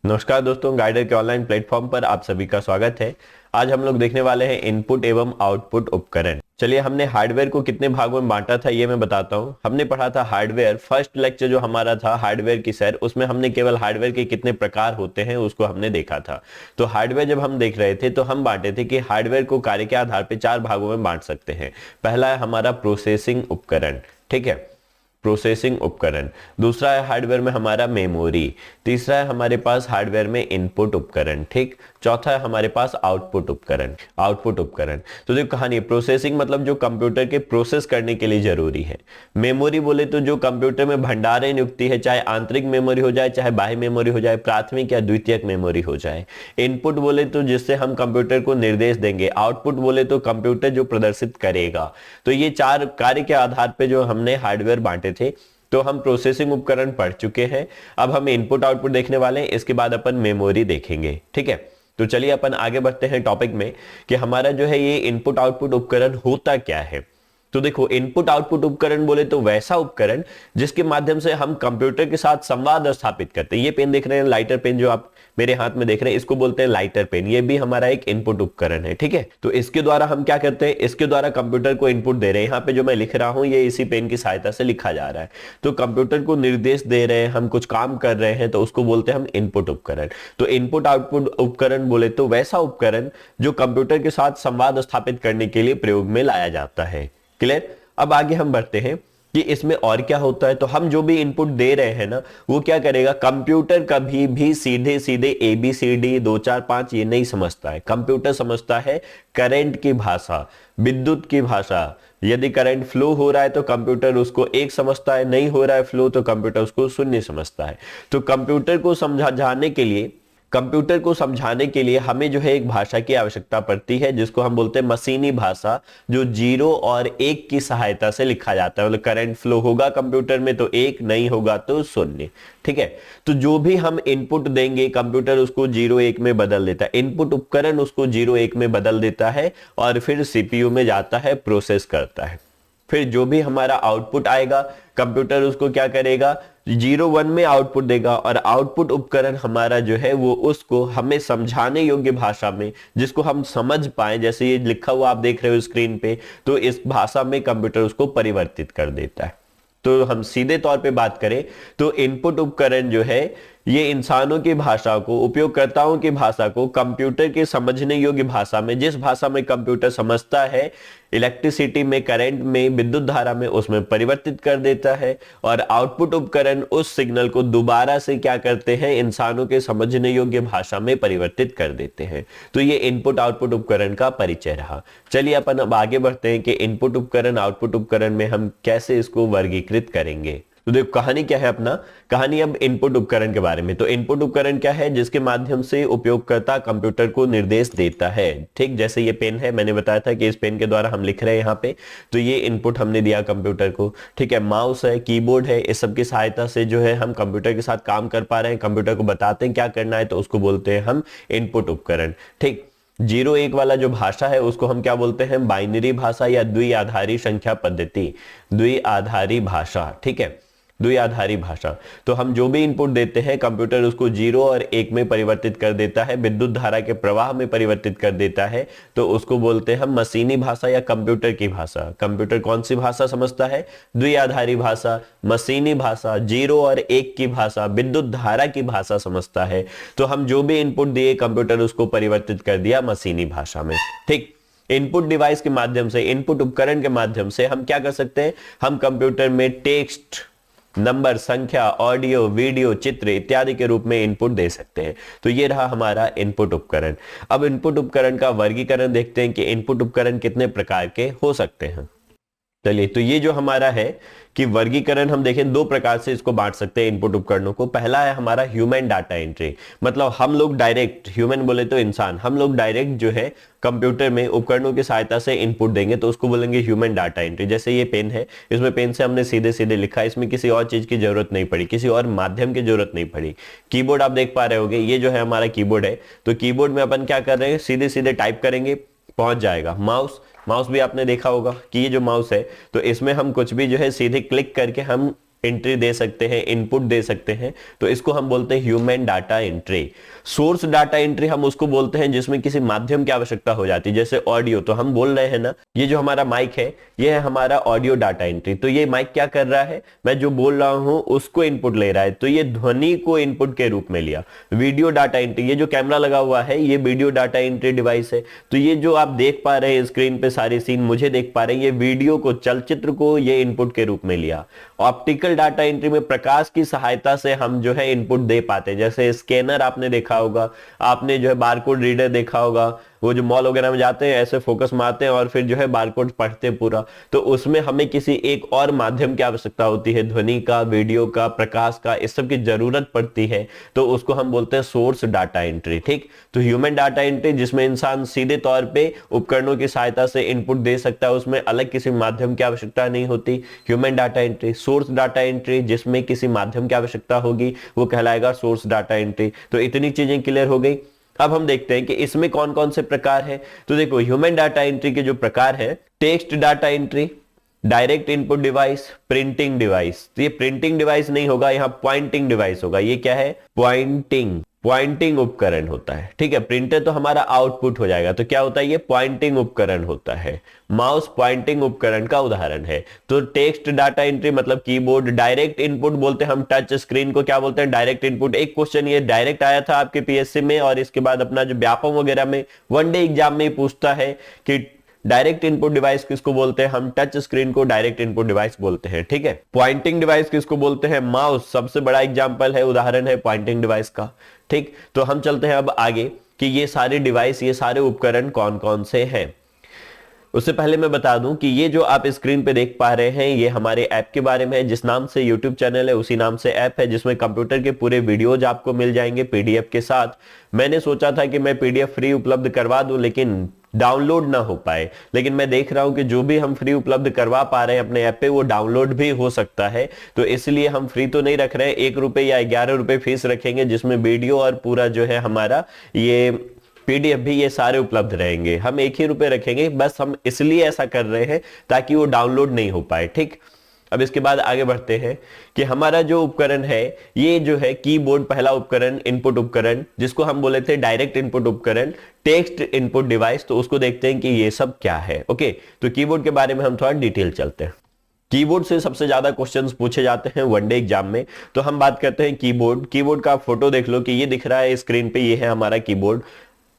नमस्कार दोस्तों, गाइडर के ऑनलाइन प्लेटफॉर्म पर आप सभी का स्वागत है। आज हम लोग देखने वाले हैं इनपुट एवं आउटपुट उपकरण। चलिए, हमने हार्डवेयर को कितने भागों में बांटा था ये मैं बताता हूं। हमने पढ़ा था हार्डवेयर। फर्स्ट लेक्चर जो हमारा था हार्डवेयर की सर, उसमें हमने केवल हार्डवेयर के कितने प्रकार होते हैं उसको हमने देखा था। तो हार्डवेयर जब हम देख रहे थे तो हम बांटे थे कि हार्डवेयर को कार्य के आधार पर 4 भागों में बांट सकते हैं। पहला है हमारा प्रोसेसिंग उपकरण, ठीक है, प्रोसेसिंग उपकरण। दूसरा है हार्डवेयर में हमारा मेमोरी। तीसरा है हमारे पास हार्डवेयर में इनपुट उपकरण, ठीक। चौथा है हमारे पास आउटपुट उपकरण। आउटपुट उपकरण तो देखो कहानी, प्रोसेसिंग मतलब जो कंप्यूटर के प्रोसेस करने के लिए जरूरी है। मेमोरी बोले तो जो कंप्यूटर में भंडारण युक्ति है, चाहे आंतरिक मेमोरी हो जाए चाहे बाह्य मेमोरी हो जाए, प्राथमिक या द्वितीयक मेमोरी हो जाए। इनपुट बोले तो जिससे हम कंप्यूटर को निर्देश देंगे। आउटपुट बोले तो कंप्यूटर जो प्रदर्शित करेगा। तो ये 4 कार्य के आधार पर जो हमने हार्डवेयर बांटे थे। तो हम प्रोसेसिंग उपकरण पढ़ चुके हैं। अब हम इनपुट आउटपुट देखने वाले हैं, इसके बाद अपन मेमोरी देखेंगे, ठीक है। तो चलिए अपन आगे बढ़ते हैं टॉपिक में कि हमारा जो है ये इनपुट आउटपुट उपकरण होता क्या है। तो देखो, इनपुट आउटपुट उपकरण बोले तो वैसा उपकरण जिसके माध्यम से हम कंप्यूटर के साथ संवाद स्थापित करते हैं। ये पेन देख रहे हैं, लाइटर पेन जो आप मेरे हाथ में देख रहे हैं, इसको बोलते हैं लाइटर पेन। ये भी हमारा एक इनपुट उपकरण है, ठीक है। तो इसके द्वारा हम क्या करते हैं, इसके द्वारा कंप्यूटर को इनपुट दे रहे हैं। यहाँ पे जो मैं लिख रहा हूं ये इसी पेन की सहायता से लिखा जा रहा है। तो कंप्यूटर को निर्देश दे रहे हैं, हम कुछ काम कर रहे हैं, तो उसको बोलते हैं हम इनपुट उपकरण। तो इनपुट आउटपुट उपकरण बोले तो वैसा उपकरण जो कंप्यूटर के साथ संवाद स्थापित करने के लिए प्रयोग में लाया जाता है। क्लियर। अब आगे हम बढ़ते हैं कि इसमें और क्या होता है। तो हम जो भी इनपुट दे रहे हैं ना, वो क्या करेगा, कंप्यूटर कभी भी सीधे सीधे ABCD 2 4 5 ये नहीं समझता है। कंप्यूटर समझता है करंट की भाषा, विद्युत की भाषा। यदि करंट फ्लो हो रहा है तो कंप्यूटर उसको 1 समझता है, नहीं हो रहा है फ्लो तो कंप्यूटर उसको 0 समझता है। तो कंप्यूटर को समझाने के लिए हमें जो है एक भाषा की आवश्यकता पड़ती है, जिसको हम बोलते हैं मशीनी भाषा, जो 0 और 1 की सहायता से लिखा जाता है। मतलब करंट फ्लो होगा कंप्यूटर में तो 1, नहीं होगा तो 0, ठीक है। तो जो भी हम इनपुट देंगे कंप्यूटर उसको 0 1 में बदल देता है। इनपुट उपकरण उसको 0 1 में बदल देता है और फिर CPU में जाता है, प्रोसेस करता है। फिर जो भी हमारा आउटपुट आएगा कंप्यूटर उसको क्या करेगा, 0 1 में आउटपुट देगा। और आउटपुट उपकरण हमारा जो है वो उसको हमें समझाने योग्य भाषा में, जिसको हम समझ पाए, जैसे ये लिखा हुआ आप देख रहे हो स्क्रीन पे, तो इस भाषा में कंप्यूटर उसको परिवर्तित कर देता है। तो हम सीधे तौर पे बात करें तो इनपुट उपकरण जो है ये इंसानों की भाषा को, उपयोगकर्ताओं की भाषा को कंप्यूटर के समझने योग्य भाषा में, जिस भाषा में कंप्यूटर समझता है, इलेक्ट्रिसिटी में, करंट में, विद्युत धारा में, उसमें परिवर्तित कर देता है। और आउटपुट उपकरण उस सिग्नल को दोबारा से क्या करते हैं, इंसानों के समझने योग्य भाषा में परिवर्तित कर देते हैं। तो ये इनपुट आउटपुट उपकरण का परिचय रहा। चलिए अपन अब आगे बढ़ते हैं कि इनपुट उपकरण आउटपुट उपकरण में हम कैसे इसको वर्गीकृत करेंगे। तो देखो कहानी क्या है अपना, कहानी अब इनपुट उपकरण के बारे में। तो इनपुट उपकरण क्या है, जिसके माध्यम से उपयोगकर्ता कंप्यूटर को निर्देश देता है, ठीक। जैसे ये पेन है, मैंने बताया था कि इस पेन के द्वारा हम लिख रहे हैं यहाँ पे, तो ये इनपुट हमने दिया कंप्यूटर को, ठीक है। माउस है, कीबोर्ड है, इस सब की सहायता से जो है हम कंप्यूटर के साथ काम कर पा रहे हैं, कंप्यूटर को बताते हैं क्या करना है, तो उसको बोलते हैं हम इनपुट उपकरण, ठीक। 0 1 वाला जो भाषा है उसको हम क्या बोलते हैं, बाइनरी भाषा या द्विआधारी संख्या पद्धति, द्विआधारी भाषा, ठीक है, द्विआधारी भाषा। तो हम जो भी इनपुट देते हैं कंप्यूटर उसको 0 और 1 में परिवर्तित कर देता है, विद्युत धारा के प्रवाह में परिवर्तित कर देता है। तो उसको बोलते हैं हम मशीनी भाषा या कंप्यूटर की भाषा। कंप्यूटर कौन सी भाषा समझता है, द्विआधारी भाषा, मशीनी भाषा, 0 और 1 की भाषा, विद्युत धारा की भाषा समझता है। तो हम जो भी इनपुट दिए कंप्यूटर उसको परिवर्तित कर दिया मशीनी भाषा में, ठीक। इनपुट डिवाइस के माध्यम से, इनपुट उपकरण के माध्यम से हम क्या कर सकते हैं, हम कंप्यूटर में टेक्स्ट, नंबर, संख्या, ऑडियो, वीडियो, चित्र इत्यादि के रूप में इनपुट दे सकते हैं। तो ये रहा हमारा इनपुट उपकरण। अब इनपुट उपकरण का वर्गीकरण देखते हैं कि इनपुट उपकरण कितने प्रकार के हो सकते हैं। चलिए, तो ये जो हमारा है कि वर्गीकरण हम देखें 2 प्रकार से इसको बांट सकते हैं इनपुट उपकरणों को। पहला है हमारा ह्यूमन डाटा एंट्री, मतलब हम लोग डायरेक्ट, ह्यूमन बोले तो इंसान, हम लोग डायरेक्ट जो है कंप्यूटर में उपकरणों की सहायता से इनपुट देंगे, तो उसको बोलेंगे ह्यूमन डाटा एंट्री। जैसे ये पेन है, इसमें पेन से हमने सीधे सीधे लिखा, इसमें किसी और चीज की जरूरत नहीं पड़ी, किसी और माध्यम की जरूरत नहीं पड़ी। कीबोर्ड आप देख पा रहे होंगे, ये जो है हमारा कीबोर्ड है, तो कीबोर्ड में अपन क्या कर रहे हैं, सीधे सीधे टाइप करेंगे, पहुंच जाएगा। माउस भी आपने देखा होगा कि ये जो माउस है, तो इसमें हम कुछ भी जो है सीधे क्लिक करके हम एंट्री दे सकते हैं, इनपुट दे सकते हैं, तो इसको हम बोलते हैं human data entry. Source data entry हम उसको बोलते हैं जिसमें किसी माध्यम की आवश्यकता हो जाती है, जैसे ऑडियो। तो हम बोल रहे हैं ना, ये जो हमारा माइक है ये है हमारा ऑडियो डाटा एंट्री। तो ये माइक क्या कर रहा है, मैं जो बोल रहा हूं उसको इनपुट ले रहा है, तो ये ध्वनि को इनपुट के रूप में लिया। वीडियो डाटा एंट्री, ये जो कैमरा लगा हुआ है ये वीडियो डाटा एंट्री डिवाइस है। तो ये जो आप देख पा रहे हैं स्क्रीन पे सारी सीन मुझे देख पा रहे हैं, ये वीडियो को, चलचित्र को ये इनपुट के रूप में लिया। ऑप्टिकल डाटा एंट्री में प्रकाश की सहायता से हम जो है इनपुट दे पाते हैं, जैसे स्कैनर आपने देखा होगा, आपने जो है बारकोड रीडर देखा होगा, वो जो मॉल वगैरह में जाते हैं ऐसे फोकस मारते हैं और फिर जो है बारकोड पढ़ते हैं पूरा। तो उसमें हमें किसी एक और माध्यम की आवश्यकता होती है, ध्वनि का, वीडियो का, प्रकाश का, इस सब की जरूरत पड़ती है, तो उसको हम बोलते हैं सोर्स डाटा एंट्री। ठीक, तो ह्यूमन डाटा एंट्री जिसमें इंसान सीधे तौर पे उपकरणों की सहायता से इनपुट दे सकता है, उसमें अलग किसी माध्यम की आवश्यकता नहीं होती, human data entry. Source data entry जिसमें किसी माध्यम की आवश्यकता होगी वो कहलाएगा सोर्स डाटा एंट्री। तो इतनी चीजें क्लियर हो गई। अब हम देखते हैं कि इसमें कौन कौन से प्रकार हैं। तो देखो, ह्यूमन डाटा एंट्री के जो प्रकार है, text data entry, direct input device, printing device. तो ये प्रिंटिंग डिवाइस नहीं होगा, यहां पॉइंटिंग डिवाइस होगा। ये क्या है, पॉइंटिंग उपकरण होता है। ठीक है, प्रिंटर तो हमारा आउटपुट हो जाएगा, तो क्या होता है, ये पॉइंटिंग उपकरण होता है। माउस पॉइंटिंग उपकरण का उदाहरण है। तो टेक्स्ट डाटा एंट्री मतलब कीबोर्ड। डायरेक्ट इनपुट बोलते हैं हम टच स्क्रीन को, क्या बोलते हैं, डायरेक्ट इनपुट। एक क्वेश्चन ये डायरेक्ट आया था आपके पीएससी में, और इसके बाद अपना जो व्यापम वगैरह में वनडे एग्जाम में पूछता है कि डायरेक्ट इनपुट डिवाइस किसको बोलते हैं, हम टच स्क्रीन को डायरेक्ट इनपुट डिवाइस बोलते हैं। ठीक है, पॉइंटिंग डिवाइस किसको बोलते हैं, माउस सबसे बड़ा एग्जांपल है, उदाहरण है पॉइंटिंग डिवाइस का। ठीक, तो हम चलते हैं अब आगे कि ये सारे डिवाइस, ये सारे उपकरण कौन कौन से हैं। उससे पहले मैं बता दूं कि ये जो आप स्क्रीन पे देख पा रहे हैं ये हमारे ऐप के बारे में है। जिस नाम से यूट्यूब चैनल है उसी नाम से ऐप है, जिसमें कंप्यूटर के पूरे वीडियोज आपको मिल जाएंगे पीडीएफ के साथ। मैंने सोचा था कि मैं पीडीएफ फ्री उपलब्ध करवा दूं, लेकिन डाउनलोड ना हो पाए, लेकिन मैं देख रहा हूं कि जो भी हम फ्री उपलब्ध करवा पा रहे हैं अपने ऐप पे वो डाउनलोड भी हो सकता है। तो इसलिए हम फ्री तो नहीं रख रहे हैं, 1 रुपए या 11 रुपए फीस रखेंगे, जिसमें वीडियो और पूरा जो है हमारा ये पीडीएफ भी ये सारे उपलब्ध रहेंगे। हम 1 ही रुपए रखेंगे, बस हम इसलिए ऐसा कर रहे हैं ताकि वो डाउनलोड नहीं हो पाए। ठीक, अब इसके बाद आगे बढ़ते हैं कि हमारा जो उपकरण है ये जो है कीबोर्ड, पहला उपकरण, इनपुट उपकरण, जिसको हम बोले थे डायरेक्ट इनपुट उपकरण, टेक्स्ट इनपुट डिवाइस। तो उसको देखते हैं कि ये सब क्या है। ओके, तो कीबोर्ड के बारे में हम थोड़ा डिटेल चलते हैं। कीबोर्ड से सबसे ज्यादा क्वेश्चंस पूछे जाते हैं वनडे एग्जाम में, तो हम बात करते हैं कीबोर्ड। कीबोर्ड का फोटो देख लो कि ये दिख रहा है स्क्रीन पे, ये है हमारा कीबोर्ड।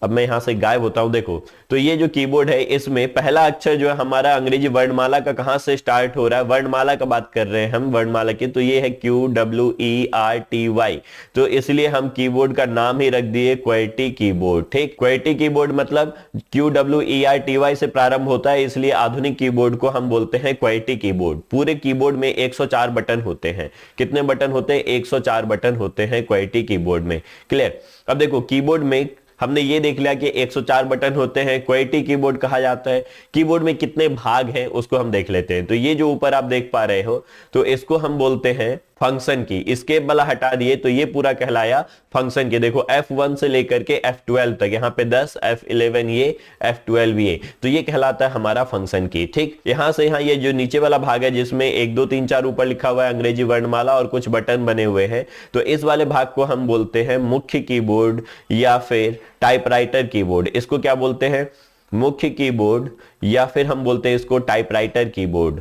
अब मैं यहां से गायब होता हूं, देखो तो ये जो कीबोर्ड है इसमें पहला अक्षर जो है हमारा अंग्रेजी वर्णमाला का कहां से स्टार्ट हो रहा है, वर्णमाला का बात कर रहे हैं हम, वर्णमाला की। तो ये है QWERTY, तो इसलिए हम कीबोर्ड का नाम ही रख दिए क्वेर्टी कीबोर्ड। ठीक, क्वेर्टी कीबोर्ड मतलब QWERTY से प्रारंभ होता है, इसलिए आधुनिक कीबोर्ड को हम बोलते हैं क्वेर्टी कीबोर्ड। पूरे कीबोर्ड में 104 बटन होते हैं। कितने बटन होते हैं, 104 बटन होते हैं क्वेर्टी कीबोर्ड में। क्लियर। अब देखो कीबोर्ड में हमने ये देख लिया कि 104 बटन होते हैं, क्वेर्टी कीबोर्ड कहा जाता है। कीबोर्ड में कितने भाग हैं उसको हम देख लेते हैं। तो ये जो ऊपर आप देख पा रहे हो, तो इसको हम बोलते हैं फंक्शन की। इसके वाला हटा दिए तो ये पूरा कहलाया फंक्शन की। देखो F1 से लेकर के F12 तक, यहाँ पे 10, F11 ये, F12 ये, तो ये कहलाता है हमारा फंक्शन की। ठीक, यहां से यहाँ ये जो नीचे वाला भाग है जिसमें 1 2 3 4 ऊपर लिखा हुआ है अंग्रेजी वर्णमाला और कुछ बटन बने हुए हैं, तो इस वाले भाग को हम बोलते हैं मुख्य कीबोर्ड या फिर टाइपराइटर कीबोर्ड। इसको क्या बोलते हैं, मुख्य कीबोर्ड, या फिर हम बोलते हैं इसको टाइपराइटर कीबोर्ड।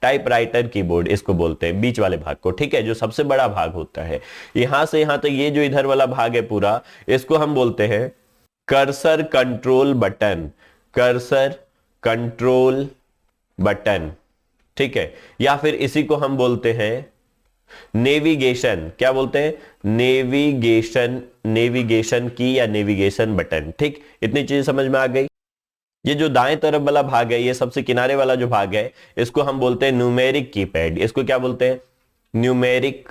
टाइपराइटर कीबोर्ड इसको बोलते हैं, बीच वाले भाग को। ठीक है, जो सबसे बड़ा भाग होता है। यहां से यहां तक ये जो इधर वाला भाग है पूरा, इसको हम बोलते हैं cursor control button. Cursor control button, ठीक है, या फिर इसी को हम बोलते हैं नेविगेशन। क्या बोलते हैं, नेविगेशन की या नेविगेशन बटन। ठीक, इतनी चीजें समझ में आ गई। ये जो दाएं तरफ वाला भाग है, ये सबसे किनारे वाला जो भाग है, इसको हम बोलते हैं न्यूमेरिक कीपैड। इसको क्या बोलते हैं, न्यूमेरिक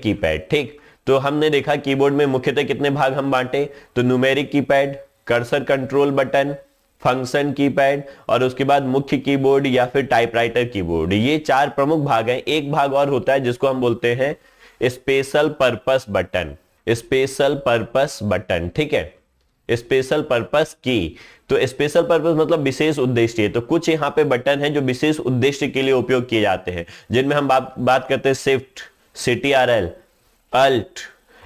कीपैड। ठीक, तो हमने देखा कीबोर्ड में मुख्यतः कितने भाग हम बांटे, तो numeric keypad, cursor control button, function keypad, और उसके बाद मुख्य कीबोर्ड या फिर टाइपराइटर कीबोर्ड। ये 4 प्रमुख भाग हैं। एक भाग और होता है जिसको हम बोलते हैं स्पेशल पर्पस बटन। ठीक है, स्पेशल पर्पस की। तो स्पेशल पर्पस मतलब विशेष उद्देश्य। तो कुछ यहाँ पे बटन है जो विशेष उद्देश्य के लिए उपयोग किए जाते हैं, जिनमें हम बात करते हैं शिफ्ट, CTRL, अल्ट,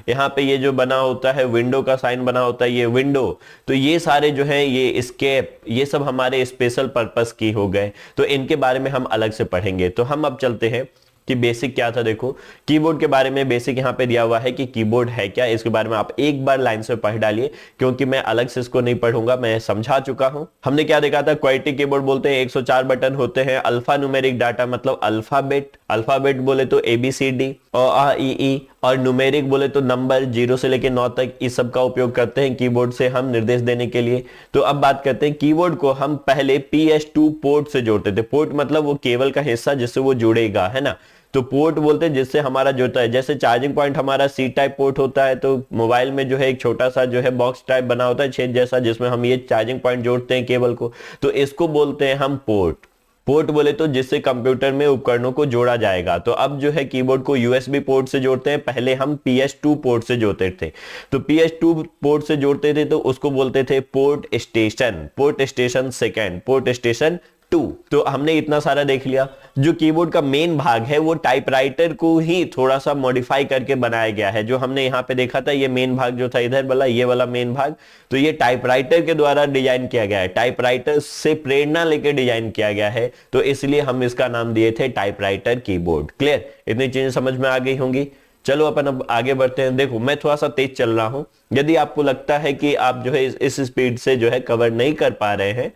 यहाँ पे ये जो बना होता है विंडो का साइन बना होता है ये विंडो। तो ये सारे जो है ये एस्केप, ये सब हमारे स्पेशल पर्पस की हो गए। तो इनके बारे में हम अलग से पढ़ेंगे। तो हम अब चलते हैं कि बेसिक क्या था। देखो कीबोर्ड के बारे में बेसिक यहाँ पे दिया हुआ है कि कीबोर्ड है क्या, इसके बारे में आप एक बार लाइन से पढ़ डालिए, क्योंकि मैं अलग से इसको नहीं पढ़ूंगा, मैं समझा चुका हूं। हमने क्या देखा था, क्वाड्रेटिक कीबोर्ड बोलते हैं 104 बटन होते हैं। अल्फा न्यूमेरिक डाटा मतलब अल्फाबेट बोले तो ABCD और ई, और न्यूमेरिक बोले तो नंबर 0 से लेकर 9 तक, इस सब का उपयोग करते हैं कीबोर्ड से हम निर्देश देने के लिए। तो अब बात करते हैं कीबोर्ड को हम पहले PS2 पोर्ट से जोड़ते थे। पोर्ट मतलब वो केबल का हिस्सा जिससे वो जुड़ेगा, है ना। तो पोर्ट बोलते हैं जिससे हमारा जुड़ता है। जैसे चार्जिंग पॉइंट हमारा C टाइप पोर्ट होता है, तो मोबाइल में जो है एक छोटा सा जो है बॉक्स टाइप बना होता है छेद जैसा, जिसमें हम ये चार्जिंग पॉइंट जोड़ते हैं केबल को, तो इसको बोलते हैं हम पोर्ट। पोर्ट बोले तो जिससे कंप्यूटर में उपकरणों को जोड़ा जाएगा। तो अब जो है कीबोर्ड को USB पोर्ट से जोड़ते हैं, पहले हम PS2 पोर्ट से जोड़ते थे। तो PS2 पोर्ट से जोड़ते थे तो उसको बोलते थे port station second, port station 2। तो हमने इतना सारा देख लिया। जो कीबोर्ड का मेन भाग है वो टाइपराइटर को ही थोड़ा सा मॉडिफाई करके बनाया गया है। जो हमने यहाँ पे देखा था ये मेन भाग जो था इधर वाला, ये वाला मेन भाग, तो ये टाइपराइटर के द्वारा डिजाइन किया गया है, टाइपराइटर से प्रेरणा लेकर डिजाइन किया गया है। तो इसलिए हम इसका नाम दिए थे टाइपराइटर कीबोर्ड। क्लियर, इतनी चीजें समझ में आ गई होंगी। चलो अपन अब आगे बढ़ते हैं। देखो मैं थोड़ा सा तेज चल रहा हूं, यदि आपको लगता है कि आप जो है इस स्पीड से जो है कवर नहीं कर पा रहे हैं,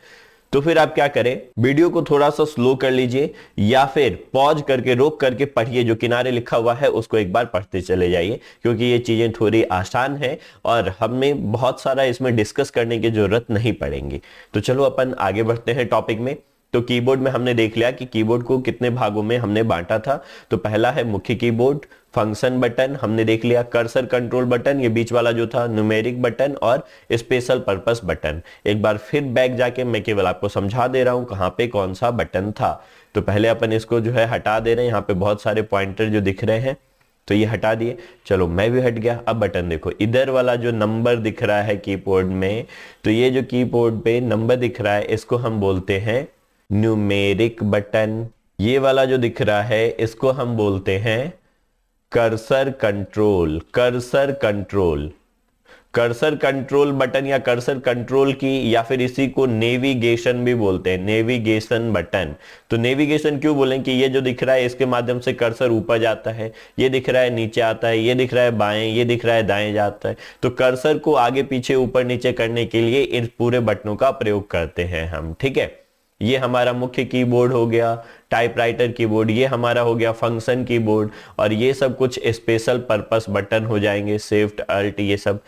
तो फिर आप क्या करें, वीडियो को थोड़ा सा स्लो कर लीजिए या फिर पॉज करके रोक करके पढ़िए। जो किनारे लिखा हुआ है उसको एक बार पढ़ते चले जाइए, क्योंकि ये चीजें थोड़ी आसान है और हमें बहुत सारा इसमें डिस्कस करने की जरूरत नहीं पड़ेगी। तो चलो अपन आगे बढ़ते हैं टॉपिक में। तो कीबोर्ड में हमने देख लिया कि कीबोर्ड को कितने भागों में हमने बांटा था। तो पहला है मुख्य कीबोर्ड, फंक्शन बटन हमने देख लिया, कर्सर कंट्रोल बटन, ये बीच वाला जो था न्यूमेरिक बटन, और स्पेशल पर्पस बटन। एक बार फिर बैक जाके मैं केवल आपको समझा दे रहा हूं कहां पे कौन सा बटन था। तो पहले अपन इसको जो है हटा दे रहे हैं, यहाँ पे बहुत सारे पॉइंटर जो दिख रहे हैं, तो ये हटा दिए। चलो मैं भी हट गया। अब बटन देखो, इधर वाला जो नंबर दिख रहा है कीबोर्ड में, तो ये जो कीबोर्ड पे नंबर दिख रहा है इसको हम बोलते हैं न्यूमेरिक बटन। ये वाला जो दिख रहा है इसको हम बोलते हैं कर्सर कंट्रोल बटन या कर्सर कंट्रोल की, या फिर इसी को नेविगेशन भी बोलते हैं, नेविगेशन बटन। तो नेविगेशन क्यों बोलें कि ये जो दिख रहा है इसके माध्यम से कर्सर ऊपर जाता है, ये दिख रहा है नीचे आता है, ये दिख रहा है बाएं, ये दिख रहा है दाएं जाता है। तो कर्सर को आगे पीछे ऊपर नीचे करने के लिए इन पूरे बटनों का प्रयोग करते हैं हम, ठीक है। ये हमारा मुख्य कीबोर्ड हो गया, टाइपराइटर कीबोर्ड, ये हमारा हो गया फंक्शन कीबोर्ड, और ये सब कुछ स्पेशल पर्पस बटन हो जाएंगे, शिफ्ट अल्ट ये सब।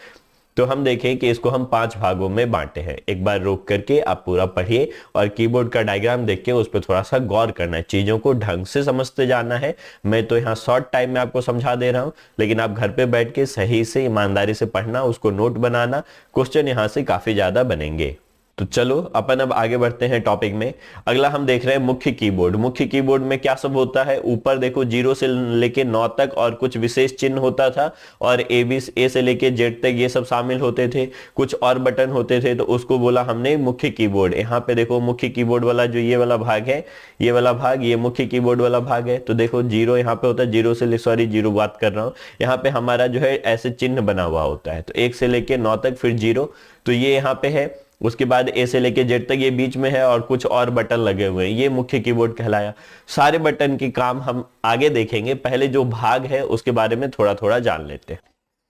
तो हम देखें कि इसको हम 5 भागों में बांटे हैं। एक बार रोक करके आप पूरा पढ़िए और कीबोर्ड का डायग्राम देख के उस पर थोड़ा सा गौर करना है, चीजों को ढंग से समझते जाना है। मैं तो यहाँ शॉर्ट टाइम में आपको समझा दे रहा हूँ, लेकिन आप घर पे बैठ के सही से ईमानदारी से पढ़ना, उसको नोट बनाना, क्वेश्चन यहाँ से काफी ज्यादा बनेंगे। तो चलो अपन अब आगे बढ़ते हैं टॉपिक में। अगला हम देख रहे हैं मुख्य कीबोर्ड। मुख्य कीबोर्ड में क्या सब होता है, ऊपर देखो 0 से लेके 9 तक और कुछ विशेष चिन्ह होता था, और ए से लेके जेड तक ये सब शामिल होते थे। कुछ और बटन होते थे, तो उसको बोला हमने मुख्य कीबोर्ड। यहाँ पे देखो मुख्य कीबोर्ड वाला जो ये वाला भाग है, ये वाला भाग ये मुख्य कीबोर्ड वाला भाग है। तो देखो 0 यहाँ पे होता है, 0 बात कर रहा हूँ, यहाँ पे हमारा जो है ऐसे चिन्ह बना हुआ होता है। तो 1 से लेके 9 तक फिर 0, तो ये यहाँ पे है। उसके बाद ए से लेके जेड तक ये बीच में है, और कुछ और बटन लगे हुए हैं, ये मुख्य कीबोर्ड कहलाया। सारे बटन के काम हम आगे देखेंगे, पहले जो भाग है उसके बारे में थोड़ा थोड़ा जान लेते हैं।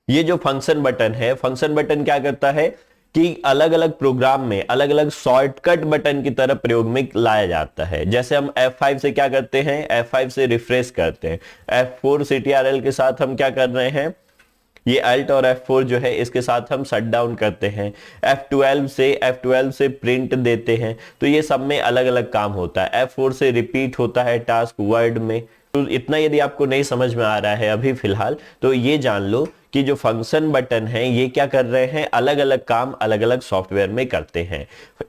ये जो फंक्शन बटन है, फंक्शन बटन क्या करता है कि अलग अलग प्रोग्राम में अलग अलग शॉर्टकट बटन की तरह प्रयोग में लाया जाता है। जैसे हम F5 से क्या करते हैं, F5 से रिफ्रेश करते हैं। F4 CTRL के साथ हम क्या कर रहे हैं, ये अल्ट और F4 जो है इसके साथ हम शट डाउन करते हैं। F12 से प्रिंट देते हैं। तो ये सब में अलग अलग काम होता है। F4 से रिपीट होता है टास्क वर्ड में। तो इतना यदि आपको नहीं समझ में आ रहा है अभी फिलहाल, तो ये जान लो कि जो फंक्शन बटन है ये क्या कर रहे हैं, अलग अलग काम अलग अलग सॉफ्टवेयर में करते हैं।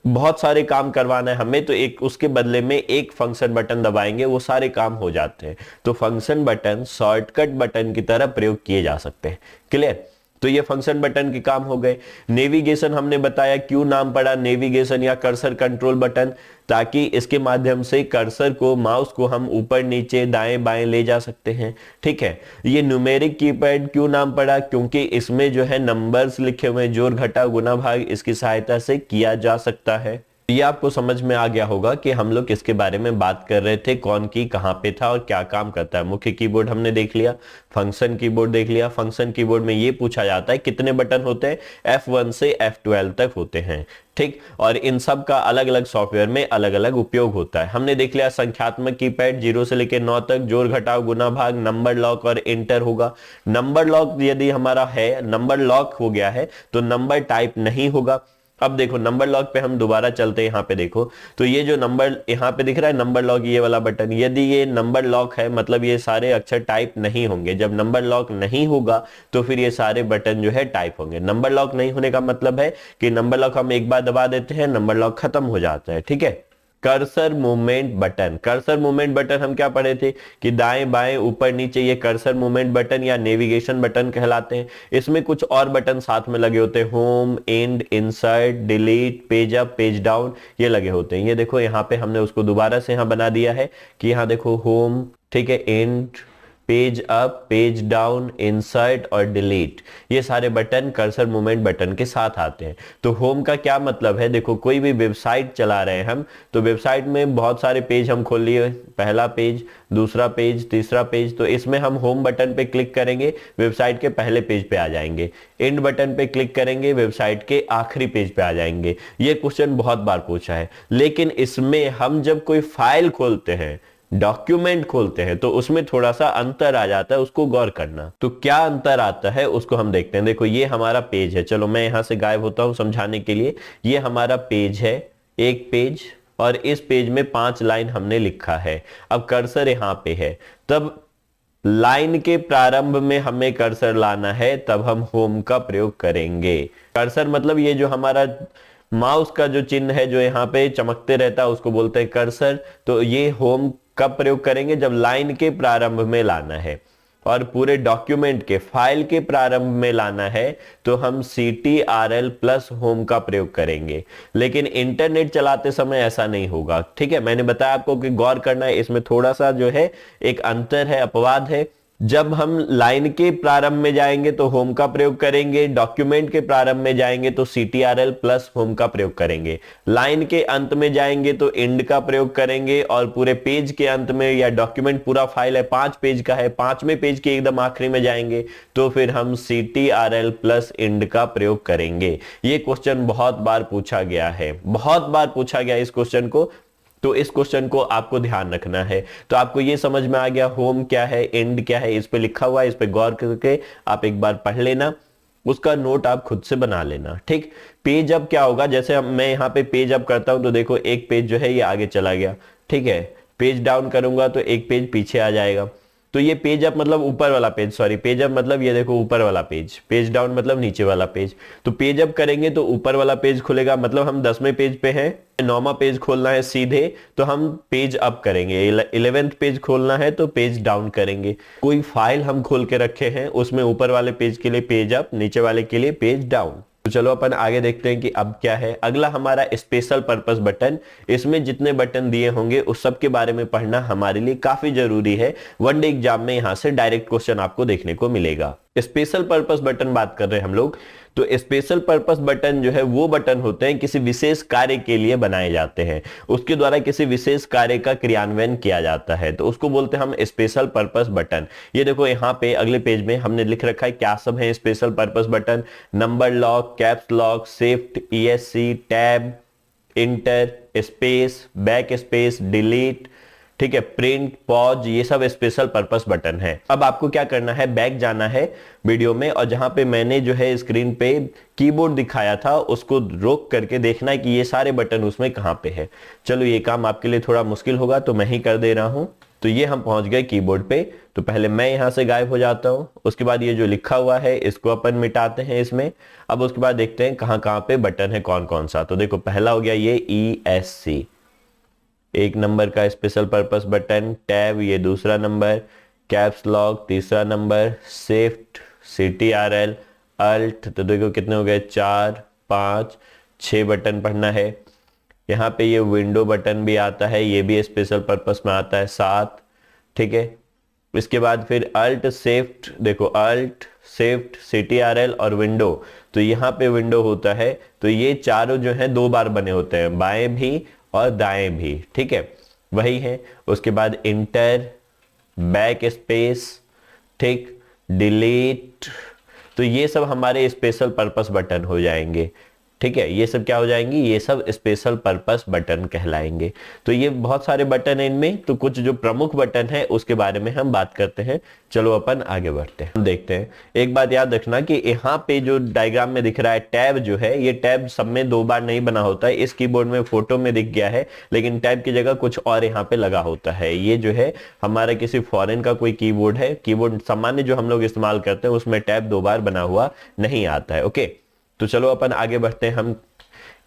बहुत सारे काम करवाना है हमें, तो एक उसके बदले में एक फंक्शन बटन दबाएंगे, वो सारे काम हो जाते हैं। तो फंक्शन बटन शॉर्टकट बटन की तरह प्रयोग किए जा सकते हैं। क्लियर। तो ये फंक्शन बटन के काम हो गए। नेविगेशन हमने बताया क्यों नाम पड़ा नेविगेशन या कर्सर कंट्रोल बटन, ताकि इसके माध्यम से कर्सर को, माउस को हम ऊपर नीचे दाएं बाएं ले जा सकते हैं। ठीक है। ये न्यूमेरिक कीपैड क्यों नाम पड़ा, क्योंकि इसमें जो है नंबर्स लिखे हुए, जोड़ घटा गुना भाग इसकी सहायता से किया जा सकता है। ये आपको समझ में आ गया होगा कि हम लोग किसके बारे में बात कर रहे थे, कौन की कहां पे था और क्या काम करता है। मुख्य कीबोर्ड हमने देख लिया, फंक्शन कीबोर्ड देख लिया। फंक्शन कीबोर्ड में ये पूछा जाता है कितने बटन होते हैं, F1 से F12 तक होते हैं। ठीक। और इन सब का अलग अलग सॉफ्टवेयर में अलग अलग उपयोग होता है। हमने देख लिया संख्यात्मक कीपैड 0 से लेकर 9 तक, जोड़ घटाव गुना भाग, नंबर लॉक और इंटर होगा। नंबर लॉक यदि हमारा है, नंबर लॉक हो गया है तो नंबर टाइप नहीं होगा। अब देखो नंबर लॉक पे हम दोबारा चलते हैं, यहाँ पे देखो तो ये जो नंबर यहाँ पे दिख रहा है नंबर लॉक, ये वाला बटन, यदि ये नंबर लॉक है मतलब ये सारे अक्षर टाइप नहीं होंगे। जब नंबर लॉक नहीं होगा तो फिर ये सारे बटन जो है टाइप होंगे। नंबर लॉक नहीं होने का मतलब है कि नंबर लॉक हम एक बार दबा देते हैं, नंबर लॉक खत्म हो जाता है। ठीक है। Cursor movement button, cursor movement button हम क्या पढ़े थे कि दाएं बाएं ऊपर नीचे ये कर्सर मूवमेंट बटन या नेविगेशन बटन कहलाते हैं। इसमें कुछ और बटन साथ में लगे होते हैं, home, and, insert, delete, page up, page down, ये लगे होते हैं। ये देखो यहाँ पे हमने उसको दोबारा से यहाँ बना दिया है कि यहाँ देखो होम, ठीक है, and, page up, page down, insert और डिलीट, ये सारे बटन कर्सर मूवमेंट बटन के साथ आते हैं। तो होम का क्या मतलब है, देखो कोई भी वेबसाइट चला रहे हैं हम, तो वेबसाइट में बहुत सारे पेज हम खोल लिए, पहला पेज, दूसरा पेज, तीसरा पेज, तो इसमें हम होम बटन पे क्लिक करेंगे, वेबसाइट के पहले पेज पे आ जाएंगे। एंड बटन पे क्लिक करेंगे, वेबसाइट के आखिरी पेज पे आ जाएंगे। ये क्वेश्चन बहुत बार पूछा है। लेकिन इसमें हम जब कोई फाइल खोलते हैं, डॉक्यूमेंट खोलते हैं, तो उसमें थोड़ा सा अंतर आ जाता है, उसको गौर करना। तो क्या अंतर आता है उसको हम देखते हैं। देखो ये हमारा पेज है, चलो मैं यहां से गायब होता हूं समझाने के लिए। ये हमारा पेज है, एक पेज, और इस पेज में 5 लाइन हमने लिखा है। अब कर्सर यहां पे है, तब लाइन के प्रारंभ में हमें कर्सर लाना है, तब हम होम का प्रयोग करेंगे। कर्सर मतलब ये जो हमारा माउस का जो चिन्ह है जो यहाँ पे चमकते रहता है उसको बोलते हैं कर्सर। तो ये होम कब प्रयोग करेंगे, जब लाइन के प्रारंभ में लाना है, और पूरे डॉक्यूमेंट के, फाइल के प्रारंभ में लाना है तो हम CTRL प्लस होम का प्रयोग करेंगे। लेकिन इंटरनेट चलाते समय ऐसा नहीं होगा। ठीक है, मैंने बताया आपको कि गौर करना है, इसमें थोड़ा सा जो है एक अंतर है, अपवाद है। जब हम लाइन के प्रारंभ में जाएंगे तो होम का प्रयोग करेंगे, डॉक्यूमेंट के प्रारंभ में जाएंगे तो CTRL प्लस होम का प्रयोग करेंगे, लाइन के अंत में जाएंगे तो एंड का प्रयोग करेंगे, और पूरे पेज के अंत में, या डॉक्यूमेंट पूरा फाइल है 5 पेज का है, 5वें पेज के एकदम आखिरी में जाएंगे तो फिर हम CTRL प्लस एंड का प्रयोग करेंगे। ये क्वेश्चन बहुत बार पूछा गया है, बहुत बार पूछा गया इस क्वेश्चन को, तो इस क्वेश्चन को आपको ध्यान रखना है। तो आपको ये समझ में आ गया होम क्या है, एंड क्या है, इस पे लिखा हुआ है, इस पे गौर करके आप एक बार पढ़ लेना, उसका नोट आप खुद से बना लेना। ठीक। पेज अप क्या होगा, जैसे मैं यहाँ पे पेज अप करता हूं तो देखो एक पेज जो है ये आगे चला गया। ठीक है। पेज डाउन करूंगा तो एक पेज पीछे आ जाएगा। तो ये पेज अप मतलब ऊपर वाला पेज, सॉरी, पेज अप मतलब ये देखो ऊपर वाला पेज, पेज डाउन मतलब नीचे वाला पेज। तो पेज अप करेंगे तो ऊपर वाला पेज खुलेगा, मतलब हम 10वें पेज पे हैं, 9वां पेज खोलना है सीधे तो हम पेज अप करेंगे, 11th पेज खोलना है तो पेज डाउन करेंगे। कोई फाइल हम खोल के रखे हैं, उसमें ऊपर वाले पेज के लिए पेज अप, नीचे वाले के लिए पेज डाउन। तो चलो अपन आगे देखते हैं कि अब क्या है। अगला हमारा स्पेशल पर्पस बटन। इसमें जितने बटन दिए होंगे उस सब के बारे में पढ़ना हमारे लिए काफी जरूरी है। वनडे एग्जाम में यहां से डायरेक्ट क्वेश्चन आपको देखने को मिलेगा। स्पेशल पर्पस बटन बात कर रहे हैं हम लोग। तो स्पेशल पर्पस बटन जो है वो बटन होते हैं किसी विशेष कार्य के लिए बनाए जाते हैं, उसके द्वारा किसी विशेष कार्य का क्रियान्वयन किया जाता है, तो उसको बोलते हैं हम स्पेशल पर्पस बटन। ये देखो यहाँ पे अगले पेज में हमने लिख रखा है क्या सब है special purpose button. Number lock, caps lock, shift, ESC, tab, inter, space, back space, delete, ठीक है, प्रिंट, पॉज, ये सब स्पेशल पर्पस बटन है। अब आपको क्या करना है, बैक जाना है वीडियो में, और जहां पे मैंने जो है स्क्रीन पे कीबोर्ड दिखाया था उसको रोक करके देखना है कि ये सारे बटन उसमें कहां पे है। चलो ये काम आपके लिए थोड़ा मुश्किल होगा तो मैं ही कर दे रहा हूं। तो ये हम पहुंच गए कीबोर्ड पे। तो पहले मैं यहां से गायब हो जाता हूं, उसके बाद ये जो लिखा हुआ है इसको अपन मिटाते हैं इसमें। अब उसके बाद देखते हैं कहां कहां पे बटन है, कौन कौन सा। तो देखो पहला हो गया ये ESC, 1 नंबर का स्पेशल पर्पस बटन। टैब ये दूसरा नंबर, कैप्स लॉक तीसरा नंबर, शिफ्ट, CTRL, अल्ट, तो देखो कितने हो गए, 4 5 6 बटन पढ़ना है। यहाँ पे ये विंडो बटन भी आता है, ये भी स्पेशल पर्पस में आता है 7, ठीक है। इसके बाद फिर अल्ट शिफ्ट, देखो अल्ट शिफ्ट CTRL और विंडो, तो यहाँ पे विंडो होता है, तो ये चारों जो है 2 बार बने होते हैं, बाएं भी और दाएं भी, ठीक है, वही है। उसके बाद इंटर, बैक स्पेस, ठीक, डिलीट, तो ये सब हमारे स्पेशल पर्पस बटन हो जाएंगे, ठीक है। ये सब क्या हो जाएंगी, ये सब स्पेशल पर्पस बटन कहलाएंगे। तो ये बहुत सारे बटन है इनमें, तो कुछ जो प्रमुख बटन है उसके बारे में हम बात करते हैं। चलो अपन आगे बढ़ते हैं, देखते हैं। एक बात याद रखना कि यहाँ पे जो डायग्राम में दिख रहा है टैब जो है, ये टैब सब में 2 बार नहीं बना होता है। इस कीबोर्ड में फोटो में दिख गया है, लेकिन टैब की जगह कुछ और यहाँ पे लगा होता है। ये जो है हमारा किसी फॉरेन का कोई कीबोर्ड है, कीबोर्ड सामान्य जो हम लोग इस्तेमाल करते हैं उसमें टैब 2 बार बना हुआ नहीं आता है, ओके। तो चलो अपन आगे बढ़ते हैं, हम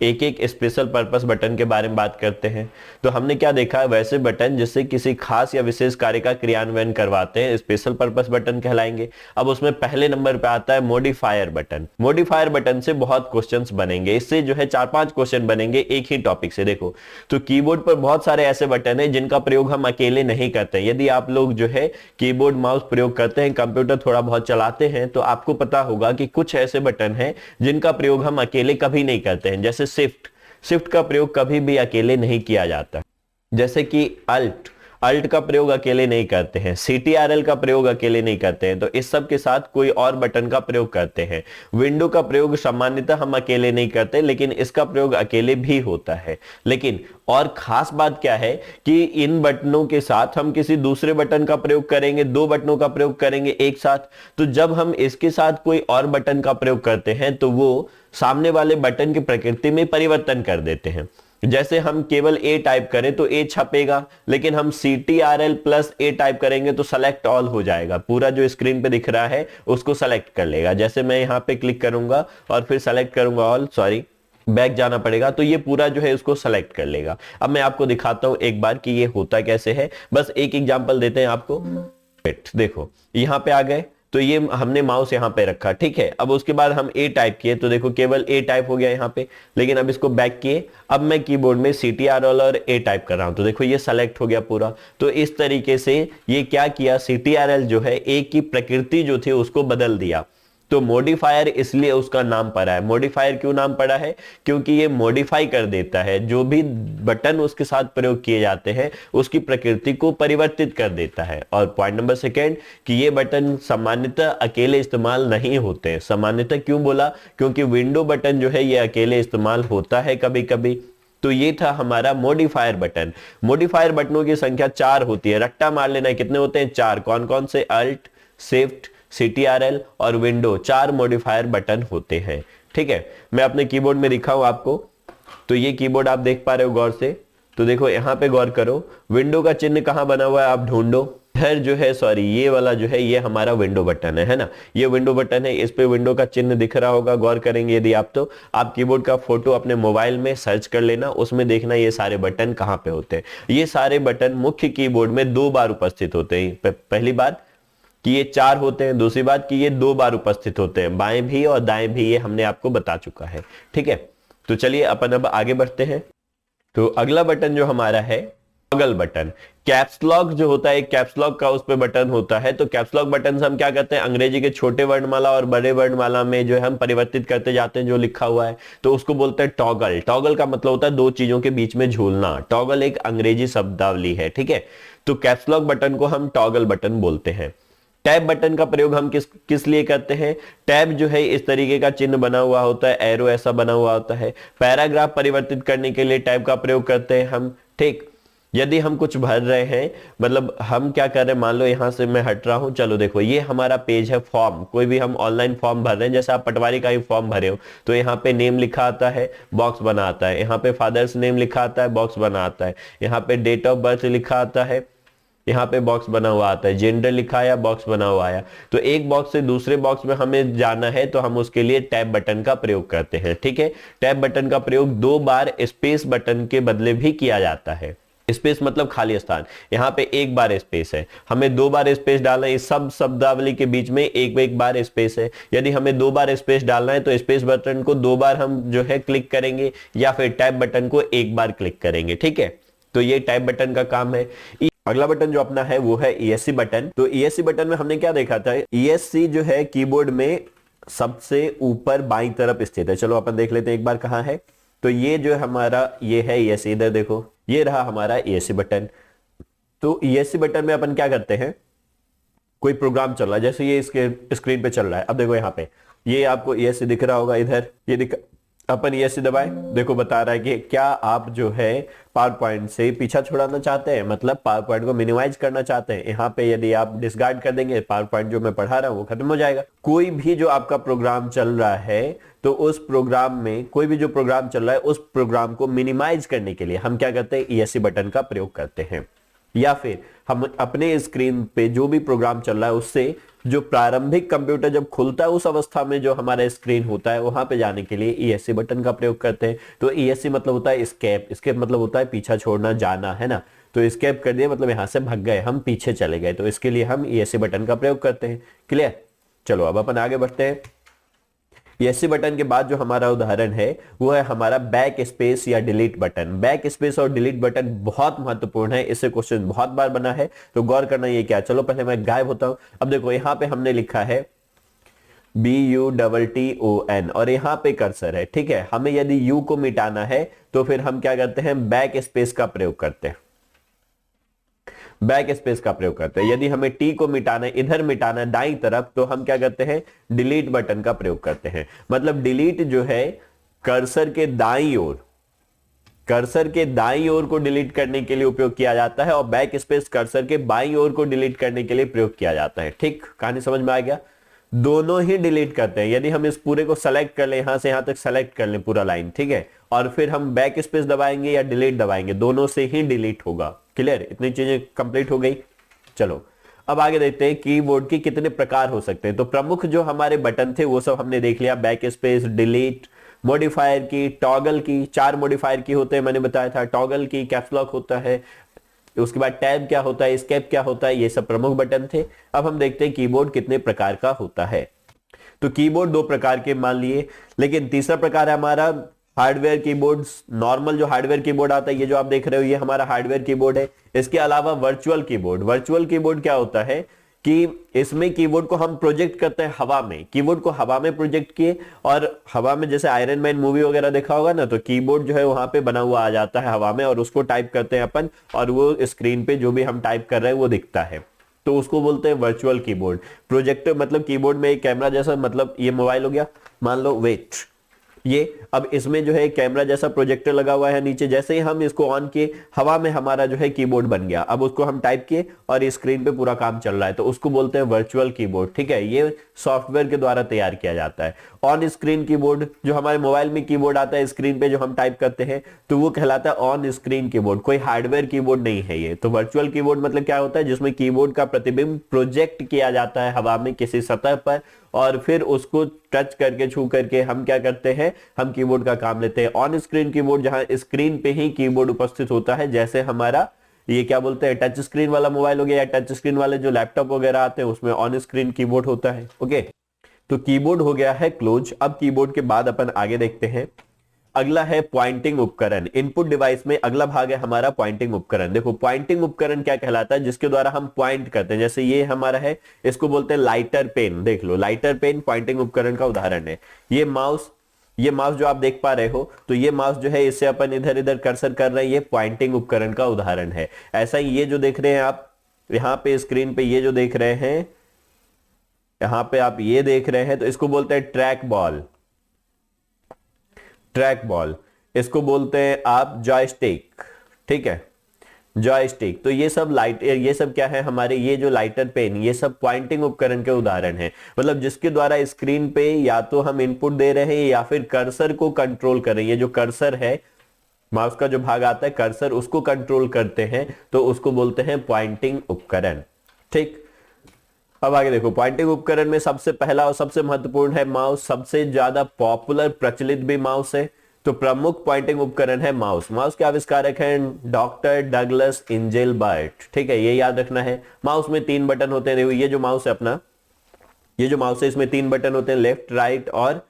एक एक स्पेशल पर्पस बटन के बारे में बात करते हैं। तो हमने क्या देखा, वैसे बटन जिससे किसी खास या विशेष कार्य का क्रियान्वयन करवाते हैं स्पेशल पर्पस बटन कहलाएंगे। अब उसमें पहले नंबर पे आता है मॉडिफायर बटन। मॉडिफायर बटन से बहुत क्वेश्चंस बनेंगे, इससे जो है 4-5 क्वेश्चन बनेंगे एक ही टॉपिक से। देखो, तो कीबोर्ड पर बहुत सारे ऐसे बटन है जिनका प्रयोग हम अकेले नहीं करते हैं। यदि आप लोग जो है कीबोर्ड माउस प्रयोग करते हैं, कंप्यूटर थोड़ा बहुत चलाते हैं, तो आपको पता होगा कि कुछ ऐसे बटन है जिनका प्रयोग हम अकेले कभी नहीं करते हैं। जैसे शिफ्ट, शिफ्ट का प्रयोग कभी भी अकेले नहीं किया जाता। जैसे कि अल्ट, अल्ट का प्रयोग अकेले नहीं करते हैं। CTRL का प्रयोग अकेले नहीं करते हैं, तो इस सब के साथ कोई और बटन का प्रयोग करते हैं। विंडो का प्रयोग सामान्यतः हम अकेले नहीं करते, लेकिन इसका प्रयोग अकेले भी होता है। लेकिन और खास बात क्या है कि इन बटनों के साथ हम किसी दूसरे बटन का प्रयोग करेंगे, 2 बटनों का प्रयोग करेंगे एक साथ। तो जब हम इसके साथ कोई और बटन का प्रयोग करते हैं तो वो सामने वाले बटन की प्रकृति में परिवर्तन कर देते हैं। जैसे हम केवल A टाइप करें तो A छपेगा, लेकिन हम CTRL प्लस A टाइप करेंगे तो सेलेक्ट ऑल हो जाएगा, पूरा जो स्क्रीन पे दिख रहा है उसको सेलेक्ट कर लेगा। जैसे मैं यहाँ पे क्लिक करूंगा और फिर सेलेक्ट करूंगा ऑल, सॉरी बैक जाना पड़ेगा, तो ये पूरा जो है उसको सेलेक्ट कर लेगा। अब मैं आपको दिखाता हूं एक बार कि ये होता कैसे है, बस एक एग्जांपल देते हैं आपको। देखो यहाँ पे आ गए, तो ये हमने माउस यहाँ पे रखा, ठीक है। अब उसके बाद हम A टाइप किए, तो देखो केवल A टाइप हो गया यहाँ पे, लेकिन अब इसको बैक किए, अब मैं कीबोर्ड में CTRL और A टाइप कर रहा हूं, तो देखो ये सेलेक्ट हो गया पूरा। तो इस तरीके से ये क्या किया, CTRL जो है A की प्रकृति जो थी उसको बदल दिया। तो मॉडिफायर इसलिए उसका नाम पड़ा है। मॉडिफायर क्यों नाम पड़ा है, क्योंकि ये मॉडिफाई कर देता है, जो भी बटन उसके साथ प्रयोग किए जाते हैं उसकी प्रकृति को परिवर्तित कर देता है। और पॉइंट नंबर 2 कि ये बटन सामान्यतः अकेले इस्तेमाल नहीं होते हैं। सामान्यतः क्यों बोला, क्योंकि विंडो बटन जो है ये अकेले इस्तेमाल होता है कभी कभी। तो ये था हमारा मॉडिफायर बटन। मॉडिफायर बटनों की संख्या 4 होती है, रट्टा मार लेना है कितने होते हैं, 4। कौन कौन से, अल्ट, शिफ्ट, CTRL और विंडो, 4 मॉडिफायर बटन होते हैं, ठीक है। मैं अपने कीबोर्ड में दिखा हूं आपको, तो ये कीबोर्ड आप देख पा रहे हो गौर से, तो देखो यहाँ पे गौर करो, विंडो का चिन्ह कहां बना हुआ है आप ढूंढो। इधर जो है, सॉरी ये वाला जो है ये हमारा विंडो बटन है ना, ये विंडो बटन है, इस पे विंडो का चिन्ह दिख रहा होगा, गौर करेंगे यदि आप, तो आप कीबोर्ड का फोटो अपने मोबाइल में सर्च कर लेना, उसमें देखना ये सारे बटन कहां पे होते हैं। ये सारे बटन मुख्य कीबोर्ड में 2 बार उपस्थित होते हैं। पहली बात कि ये 4 होते हैं, दूसरी बात कि ये 2 बार उपस्थित होते हैं, बाएं भी और दाएं भी, ये हमने आपको बता चुका है, ठीक है। तो चलिए अपन अब आगे बढ़ते हैं। तो अगला बटन जो हमारा है टॉगल बटन। कैप्स लॉक जो होता है, कैप्स लॉक का उस पे बटन होता है। तो कैप्स लॉक बटन से हम क्या करते हैं, अंग्रेजी के छोटे वर्णमाला और बड़े वर्णमाला में जो है हम परिवर्तित करते जाते हैं जो लिखा हुआ है, तो उसको बोलते हैं टॉगल। टॉगल का मतलब होता है 2 चीजों के बीच में झूलना। टॉगल एक अंग्रेजी शब्दावली है, ठीक है। तो कैप्स लॉक बटन को हम टॉगल बटन बोलते हैं। टैब बटन का प्रयोग हम किस लिए करते हैं, टैब जो है इस तरीके का चिन्ह बना हुआ होता है, एरो ऐसा बना हुआ होता है। पैराग्राफ परिवर्तित करने के लिए टैब का प्रयोग करते हैं हम, ठीक। यदि हम कुछ भर रहे हैं, मतलब हम क्या कर रहे हैं, मान लो यहां से मैं हट रहा हूं, चलो देखो ये हमारा पेज है फॉर्म, कोई भी हम ऑनलाइन फॉर्म भर रहे हैं, जैसे आप पटवारी का ही फॉर्म भरे हो, तो यहाँ पे नेम लिखा आता है, बॉक्स बना आता है, यहाँ पे फादर्स नेम लिखा आता है, बॉक्स बना आता है, यहाँ पे डेट ऑफ बर्थ लिखा आता है, यहाँ पे बॉक्स बना हुआ आता है, जेंडर लिखा आया, बॉक्स बना हुआ आया। तो एक बॉक्स से दूसरे बॉक्स में हमें जाना है तो हम उसके लिए टैब बटन का प्रयोग करते हैं, ठीक है। टैब बटन का प्रयोग 2 बार स्पेस बटन के बदले भी किया जाता है। स्पेस मतलब खाली स्थान, यहाँ पे एक बार स्पेस है, हमें दो बार स्पेस डालना है। इस सब शब्दावली के बीच में एक एक बार स्पेस है। यदि हमें दो बार स्पेस डालना है तो स्पेस बटन को दो बार हम जो है क्लिक करेंगे, या फिर टैब बटन को एक बार क्लिक करेंगे। ठीक है, तो ये टैब बटन का काम है। अगला बटन जो अपना है वो है ESC बटन। तो ESC बटन में हमने क्या देखा था, ESC जो है कीबोर्ड में सबसे ऊपर बाईं तरफ स्थित है। चलो अपन देख लेते हैं एक बार कहां है। तो ये जो हमारा ये है ESC, इधर देखो, ये रहा हमारा ESC बटन। तो ESC बटन में अपन क्या करते हैं, कोई प्रोग्राम चल रहा है, जैसे ये इसके स्क्रीन पे चल रहा है। अब देखो यहाँ पे ये आपको ESC दिख रहा होगा, इधर ये दिख, अपन ESC दबाए, देखो बता रहा है कि क्या आप जो है पावर पॉइंट से पीछा छुड़ाना चाहते हैं, मतलब पावर पॉइंट को मिनिमाइज करना चाहते हैं। यहाँ पे यदि आप डिसकार्ड कर देंगे, पावर पॉइंट जो मैं पढ़ा रहा हूँ वो खत्म हो जाएगा। कोई भी जो आपका प्रोग्राम चल रहा है, तो उस प्रोग्राम में कोई भी जो प्रोग्राम चल रहा है उस प्रोग्राम को मिनिमाइज करने के लिए हम क्या करते हैं, ESC बटन का प्रयोग करते हैं। या फिर हम अपने स्क्रीन पे जो भी प्रोग्राम चल रहा है उससे जो प्रारंभिक कंप्यूटर जब खुलता है उस अवस्था में जो हमारा स्क्रीन होता है वहां पे जाने के लिए ESC बटन का प्रयोग करते हैं। तो ESC मतलब होता है एस्केप, एस्केप मतलब होता है पीछा छोड़ना, जाना, है ना। तो एस्केप कर दिया मतलब यहां से भाग गए, हम पीछे चले गए, तो इसके लिए हम ESC बटन का प्रयोग करते हैं। क्लियर, चलो अब अपन आगे बढ़ते हैं। ESC बटन के बाद जो हमारा उदाहरण है वो है हमारा बैक स्पेस या डिलीट बटन। बैक स्पेस और डिलीट बटन बहुत महत्वपूर्ण है, इससे क्वेश्चन बहुत बार बना है, तो गौर करना ये क्या। चलो पहले मैं गायब होता हूं। अब देखो यहाँ पे हमने लिखा है BUTTON और यहाँ पे कर्सर है। ठीक है, हमें यदि U को मिटाना है तो फिर हम क्या करते हैं, बैक स्पेस का प्रयोग करते हैं, बैक स्पेस का प्रयोग करते हैं। यदि हमें T को मिटाना है, इधर मिटाना है दाईं तरफ, तो हम क्या करते हैं, डिलीट बटन का प्रयोग करते हैं। मतलब डिलीट जो है कर्सर के दाईं ओर, कर्सर के दाईं ओर को डिलीट करने के लिए उपयोग किया जाता है, और बैक स्पेस कर्सर के बाईं ओर को डिलीट करने के लिए प्रयोग किया जाता है। ठीक, कहानी समझ में आ गया। दोनों ही डिलीट करते हैं। यदि हम इस पूरे को सेलेक्ट कर ले, यहां से यहां तक सेलेक्ट कर ले पूरा लाइन, ठीक है, और फिर हम बैक स्पेस दबाएंगे या डिलीट दबाएंगे, दोनों से ही डिलीट होगा। क्लियर, इतनी चीजें कंप्लीट हो गई। चलो अब आगे देखते हैं कीबोर्ड के कितने प्रकार हो सकते हैं। तो प्रमुख जो हमारे बटन थे वो सब हमने देख लिया, बैक स्पेस, डिलीट, मॉडिफायर की, टॉगल की। 4 मॉडिफायर की होते हैं, मैंने बताया था। टॉगल की, कैप्स लॉक होता है, उसके बाद टैब क्या होता है, एस्केप क्या होता है, ये सब प्रमुख बटन थे। अब हम देखते हैं कीबोर्ड कितने प्रकार का होता है। तो कीबोर्ड 2 प्रकार के मान लिए, लेकिन तीसरा प्रकार है हमारा हार्डवेयर कीबोर्ड। नॉर्मल जो हार्डवेयर कीबोर्ड आता है, ये जो आप देख रहे हो ये हमारा हार्डवेयर कीबोर्ड है। इसके अलावा वर्चुअल कीबोर्ड। वर्चुअल कीबोर्ड क्या होता है कि इसमें कीबोर्ड को हम प्रोजेक्ट करते हैं हवा में, कीबोर्ड को हवा में प्रोजेक्ट किए, और हवा में जैसे आयरन मैन मूवी वगैरह देखा होगा ना, तो कीबोर्ड जो है वहां पे बना हुआ आ जाता है हवा में, और उसको टाइप करते हैं अपन, और वो स्क्रीन पे जो भी हम टाइप कर रहे हैं वो दिखता है। तो उसको बोलते हैं वर्चुअल कीबोर्ड। प्रोजेक्टर मतलब कीबोर्ड में एक कैमरा जैसा, मतलब ये मोबाइल हो गया मान लो, वेट ये, अब इसमें जो है कैमरा जैसा प्रोजेक्टर लगा हुआ है नीचे, जैसे ही हम इसको ऑन किए हवा में हमारा जो है कीबोर्ड बन गया। अब उसको हम टाइप किए और स्क्रीन पे पूरा काम चल रहा है, तो उसको बोलते हैं वर्चुअल कीबोर्ड। ठीक है, ये सॉफ्टवेयर के द्वारा तैयार किया जाता है। ऑन स्क्रीन कीबोर्ड, जो हमारे मोबाइल में कीबोर्ड आता है स्क्रीन पे जो हम टाइप करते हैं, तो वो कहलाता है ऑन स्क्रीन कीबोर्ड, कोई हार्डवेयर कीबोर्ड नहीं है ये। तो वर्चुअल कीबोर्ड मतलब क्या होता है, जिसमें कीबोर्ड का प्रतिबिंब प्रोजेक्ट किया जाता है हवा में किसी सतह पर, और फिर उसको टच करके, छू करके हम क्या करते हैं, हम कीबोर्ड का काम लेते हैं। ऑन स्क्रीन कीबोर्ड जहां स्क्रीन पे ही कीबोर्ड उपस्थित होता है, जैसे हमारा ये क्या बोलते हैं, टच स्क्रीन वाला मोबाइल हो गया, या टच स्क्रीन वाले जो लैपटॉप वगैरह आते हैं उसमें ऑन स्क्रीन कीबोर्ड होता है। ओके, तो कीबोर्ड हो गया है क्लोज। अब कीबोर्ड के बाद अपन आगे देखते हैं, अगला है पॉइंटिंग उपकरण। इनपुट डिवाइस में अगला भाग है हमारा पॉइंटिंग उपकरण। देखो पॉइंटिंग उपकरण क्या कहलाता है, जिसके द्वारा हम पॉइंट करते हैं। जैसे ये हमारा है, इसको बोलते हैं लाइटर पेन। देख लो, लाइटर पेन पॉइंटिंग उपकरण का उदाहरण है। ये माउस जो आप देख पा रहे हो, तो ये माउस जो है इससे अपन इधर इधर कर्सर कर रहे हैं, ये पॉइंटिंग उपकरण का उदाहरण है। ऐसा ही ये जो देख रहे हैं आप यहाँ पे स्क्रीन पे, ये जो देख रहे हैं यहाँ पे आप ये देख रहे हैं, तो इसको बोलते हैं ट्रैक बॉल। ट्रैक बॉल, इसको बोलते हैं आप जॉयस्टिक। ठीक है, जॉयस्टिक। तो ये सब ये सब क्या है हमारे, ये जो लाइटर पेन, ये सब पॉइंटिंग उपकरण के उदाहरण हैं। मतलब जिसके द्वारा स्क्रीन पे या तो हम इनपुट दे रहे हैं या फिर कर्सर को कंट्रोल कर रहे हैं। ये जो कर्सर है, माउस का जो भाग आता है कर्सर, उसको कंट्रोल करते हैं, तो उसको बोलते हैं पॉइंटिंग उपकरण। ठीक, अब आगे देखो, पॉइंटिंग उपकरण में सबसे पहला और सबसे महत्वपूर्ण है माउस। सबसे ज्यादा पॉपुलर प्रचलित भी माउस है, तो प्रमुख पॉइंटिंग उपकरण है माउस। माउस के आविष्कारक हैं डॉक्टर डगलस इंजेलबर्ट। ठीक है, ये याद रखना है। माउस में 3 बटन होते हैं। देखो ये जो माउस है अपना, ये जो माउस है इसमें 3 बटन होते हैं, लेफ्ट राइट और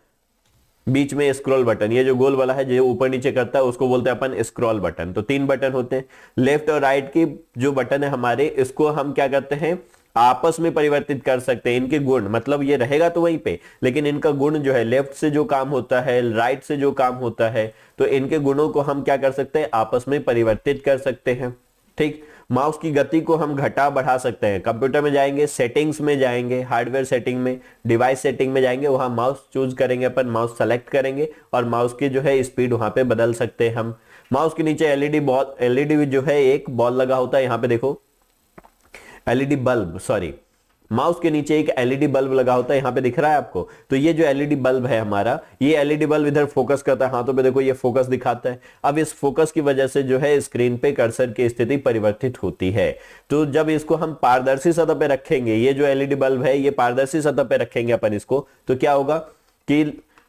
बीच में स्क्रॉल बटन। ये जो गोल वाला है जो ऊपर नीचे करता है उसको बोलते हैं अपन स्क्रॉल बटन। तो 3 बटन होते हैं। लेफ्ट और राइट की जो बटन है हमारे, इसको हम क्या करते हैं, आपस में परिवर्तित कर सकते हैं। इनके गुण, मतलब ये रहेगा तो वहीं पे, लेकिन इनका गुण जो है, लेफ्ट से जो काम होता है, राइट से जो काम होता है, तो इनके गुणों को हम क्या कर सकते हैं, आपस में परिवर्तित कर सकते हैं। ठीक, माउस की गति को हम घटा बढ़ा सकते हैं। कंप्यूटर में जाएंगे, सेटिंग्स में जाएंगे, हार्डवेयर सेटिंग में, डिवाइस सेटिंग में जाएंगे, वहां माउस चूज करेंगे अपन, माउस सेलेक्ट करेंगे और माउस की जो है स्पीड वहां पे बदल सकते हैं हम। माउस के नीचे एलईडी जो है एक बॉल लगा होता है, यहां पे देखो एलईडी बल्ब, सॉरी, माउस के नीचे एक एलईडी बल्ब लगा होता है, यहां पे दिख रहा है आपको। तो ये जो एलईडी बल्ब है हमारा, ये एलईडी बल्ब इधर फोकस करता है, हाथों पे देखो ये फोकस दिखाता है। अब इस फोकस की वजह से जो है स्क्रीन पे कर्सर की स्थिति परिवर्तित होती है। तो जब इसको हम पारदर्शी सतह पे रखेंगे, ये जो एलईडी बल्ब है ये पारदर्शी सतह पे रखेंगे अपन इसको, तो क्या होगा कि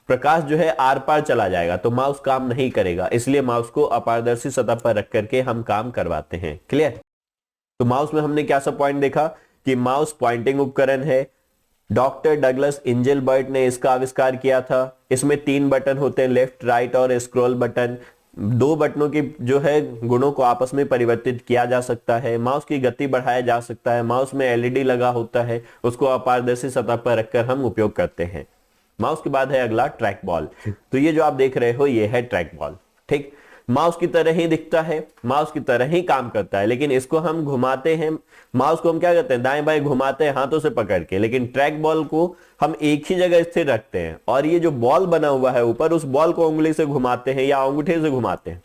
प्रकाश जो है आर पार चला जाएगा, तो माउस काम नहीं करेगा। इसलिए माउस को अपारदर्शी सतह पर रख करके हम काम करवाते हैं। क्लियर? तो माउस में हमने क्या सब पॉइंट देखा कि माउस पॉइंटिंग उपकरण है। डॉक्टर डगलस इंजेलबर्ट ने इसका आविष्कार किया था। इसमें 3 बटन होते हैं, लेफ्ट राइट और स्क्रॉल बटन। 2 बटनों की जो है गुणों को आपस में परिवर्तित किया जा सकता है। माउस की गति बढ़ाया जा सकता है। माउस में एलईडी लगा होता है, उसको अपारदर्शी सतह पर रखकर हम उपयोग करते हैं। माउस के बाद है अगला ट्रैक बॉल। तो ये जो आप देख रहे हो ये है ट्रैक बॉल। ठीक, माउस की तरह ही दिखता है, माउस की तरह ही काम करता है, लेकिन इसको हम घुमाते हैं। माउस को हम क्या करते हैं, दाएं बाएं घुमाते हैं हाथों से पकड़ के, लेकिन ट्रैक बॉल को हम एक ही जगह स्थिर रखते हैं और ये जो बॉल बना हुआ है ऊपर, उस बॉल को उंगली से घुमाते हैं या अंगूठे से घुमाते हैं।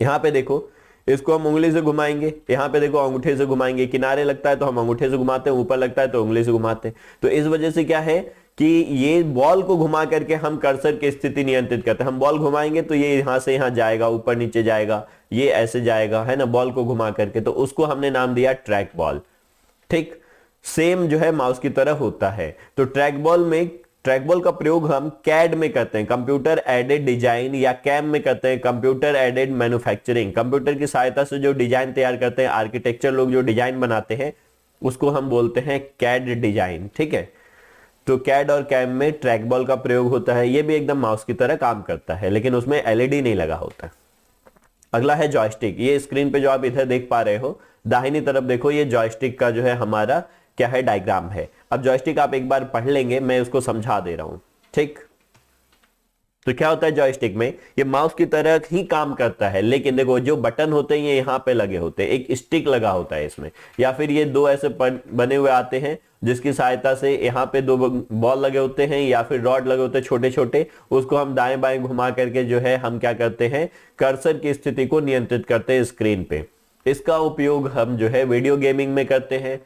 यहां पे देखो, इसको हम उंगली से घुमाएंगे, यहाँ पे देखो अंगूठे से घुमाएंगे। किनारे लगता है तो हम अंगूठे से घुमाते हैं, ऊपर लगता है तो उंगली से घुमाते हैं। तो इस वजह से क्या है कि ये बॉल को घुमा करके हम कर्सर की स्थिति नियंत्रित करते हैं। हम बॉल घुमाएंगे तो ये यहां से यहां जाएगा, ऊपर नीचे जाएगा, ये ऐसे जाएगा, है ना, बॉल को घुमा करके। तो उसको हमने नाम दिया ट्रैक बॉल। ठीक, सेम जो है माउस की तरह होता है। तो ट्रैक बॉल का प्रयोग हम कैड में करते हैं, कंप्यूटर एडेड डिजाइन, या कैम में करते हैं, कंप्यूटर एडेड मैन्युफैक्चरिंग। कंप्यूटर की सहायता से जो डिजाइन तैयार करते हैं, आर्किटेक्चर लोग जो डिजाइन बनाते हैं, उसको हम बोलते हैं कैड डिजाइन। ठीक है, तो कैड और कैम में ट्रैक बॉल का प्रयोग होता है। ये भी एकदम माउस की तरह काम करता है, लेकिन उसमें एलईडी नहीं लगा होता। अगला है जॉयस्टिक। ये स्क्रीन पे जो आप इधर देख पा रहे हो, दाहिनी तरफ देखो, ये जॉयस्टिक का जो है हमारा क्या है, डायग्राम है। अब जॉयस्टिक आप एक बार पढ़ लेंगे, मैं उसको समझा दे रहा हूं। ठीक, तो क्या होता है जॉयस्टिक में, ये माउस की तरह ही काम करता है, लेकिन देखो जो बटन होते हैं ये यहाँ पे लगे होते हैं, एक स्टिक लगा होता है इसमें, या फिर ये 2 ऐसे बने हुए आते हैं जिसकी सहायता से यहाँ पे 2 बॉल लगे होते हैं या फिर रॉड लगे होते हैं छोटे छोटे। उसको हम दाएं बाएं घुमा करके जो है हम क्या करते हैं, कर्सर की स्थिति को नियंत्रित करते हैं स्क्रीन पे। इसका उपयोग हम जो है वीडियो गेमिंग में करते हैं,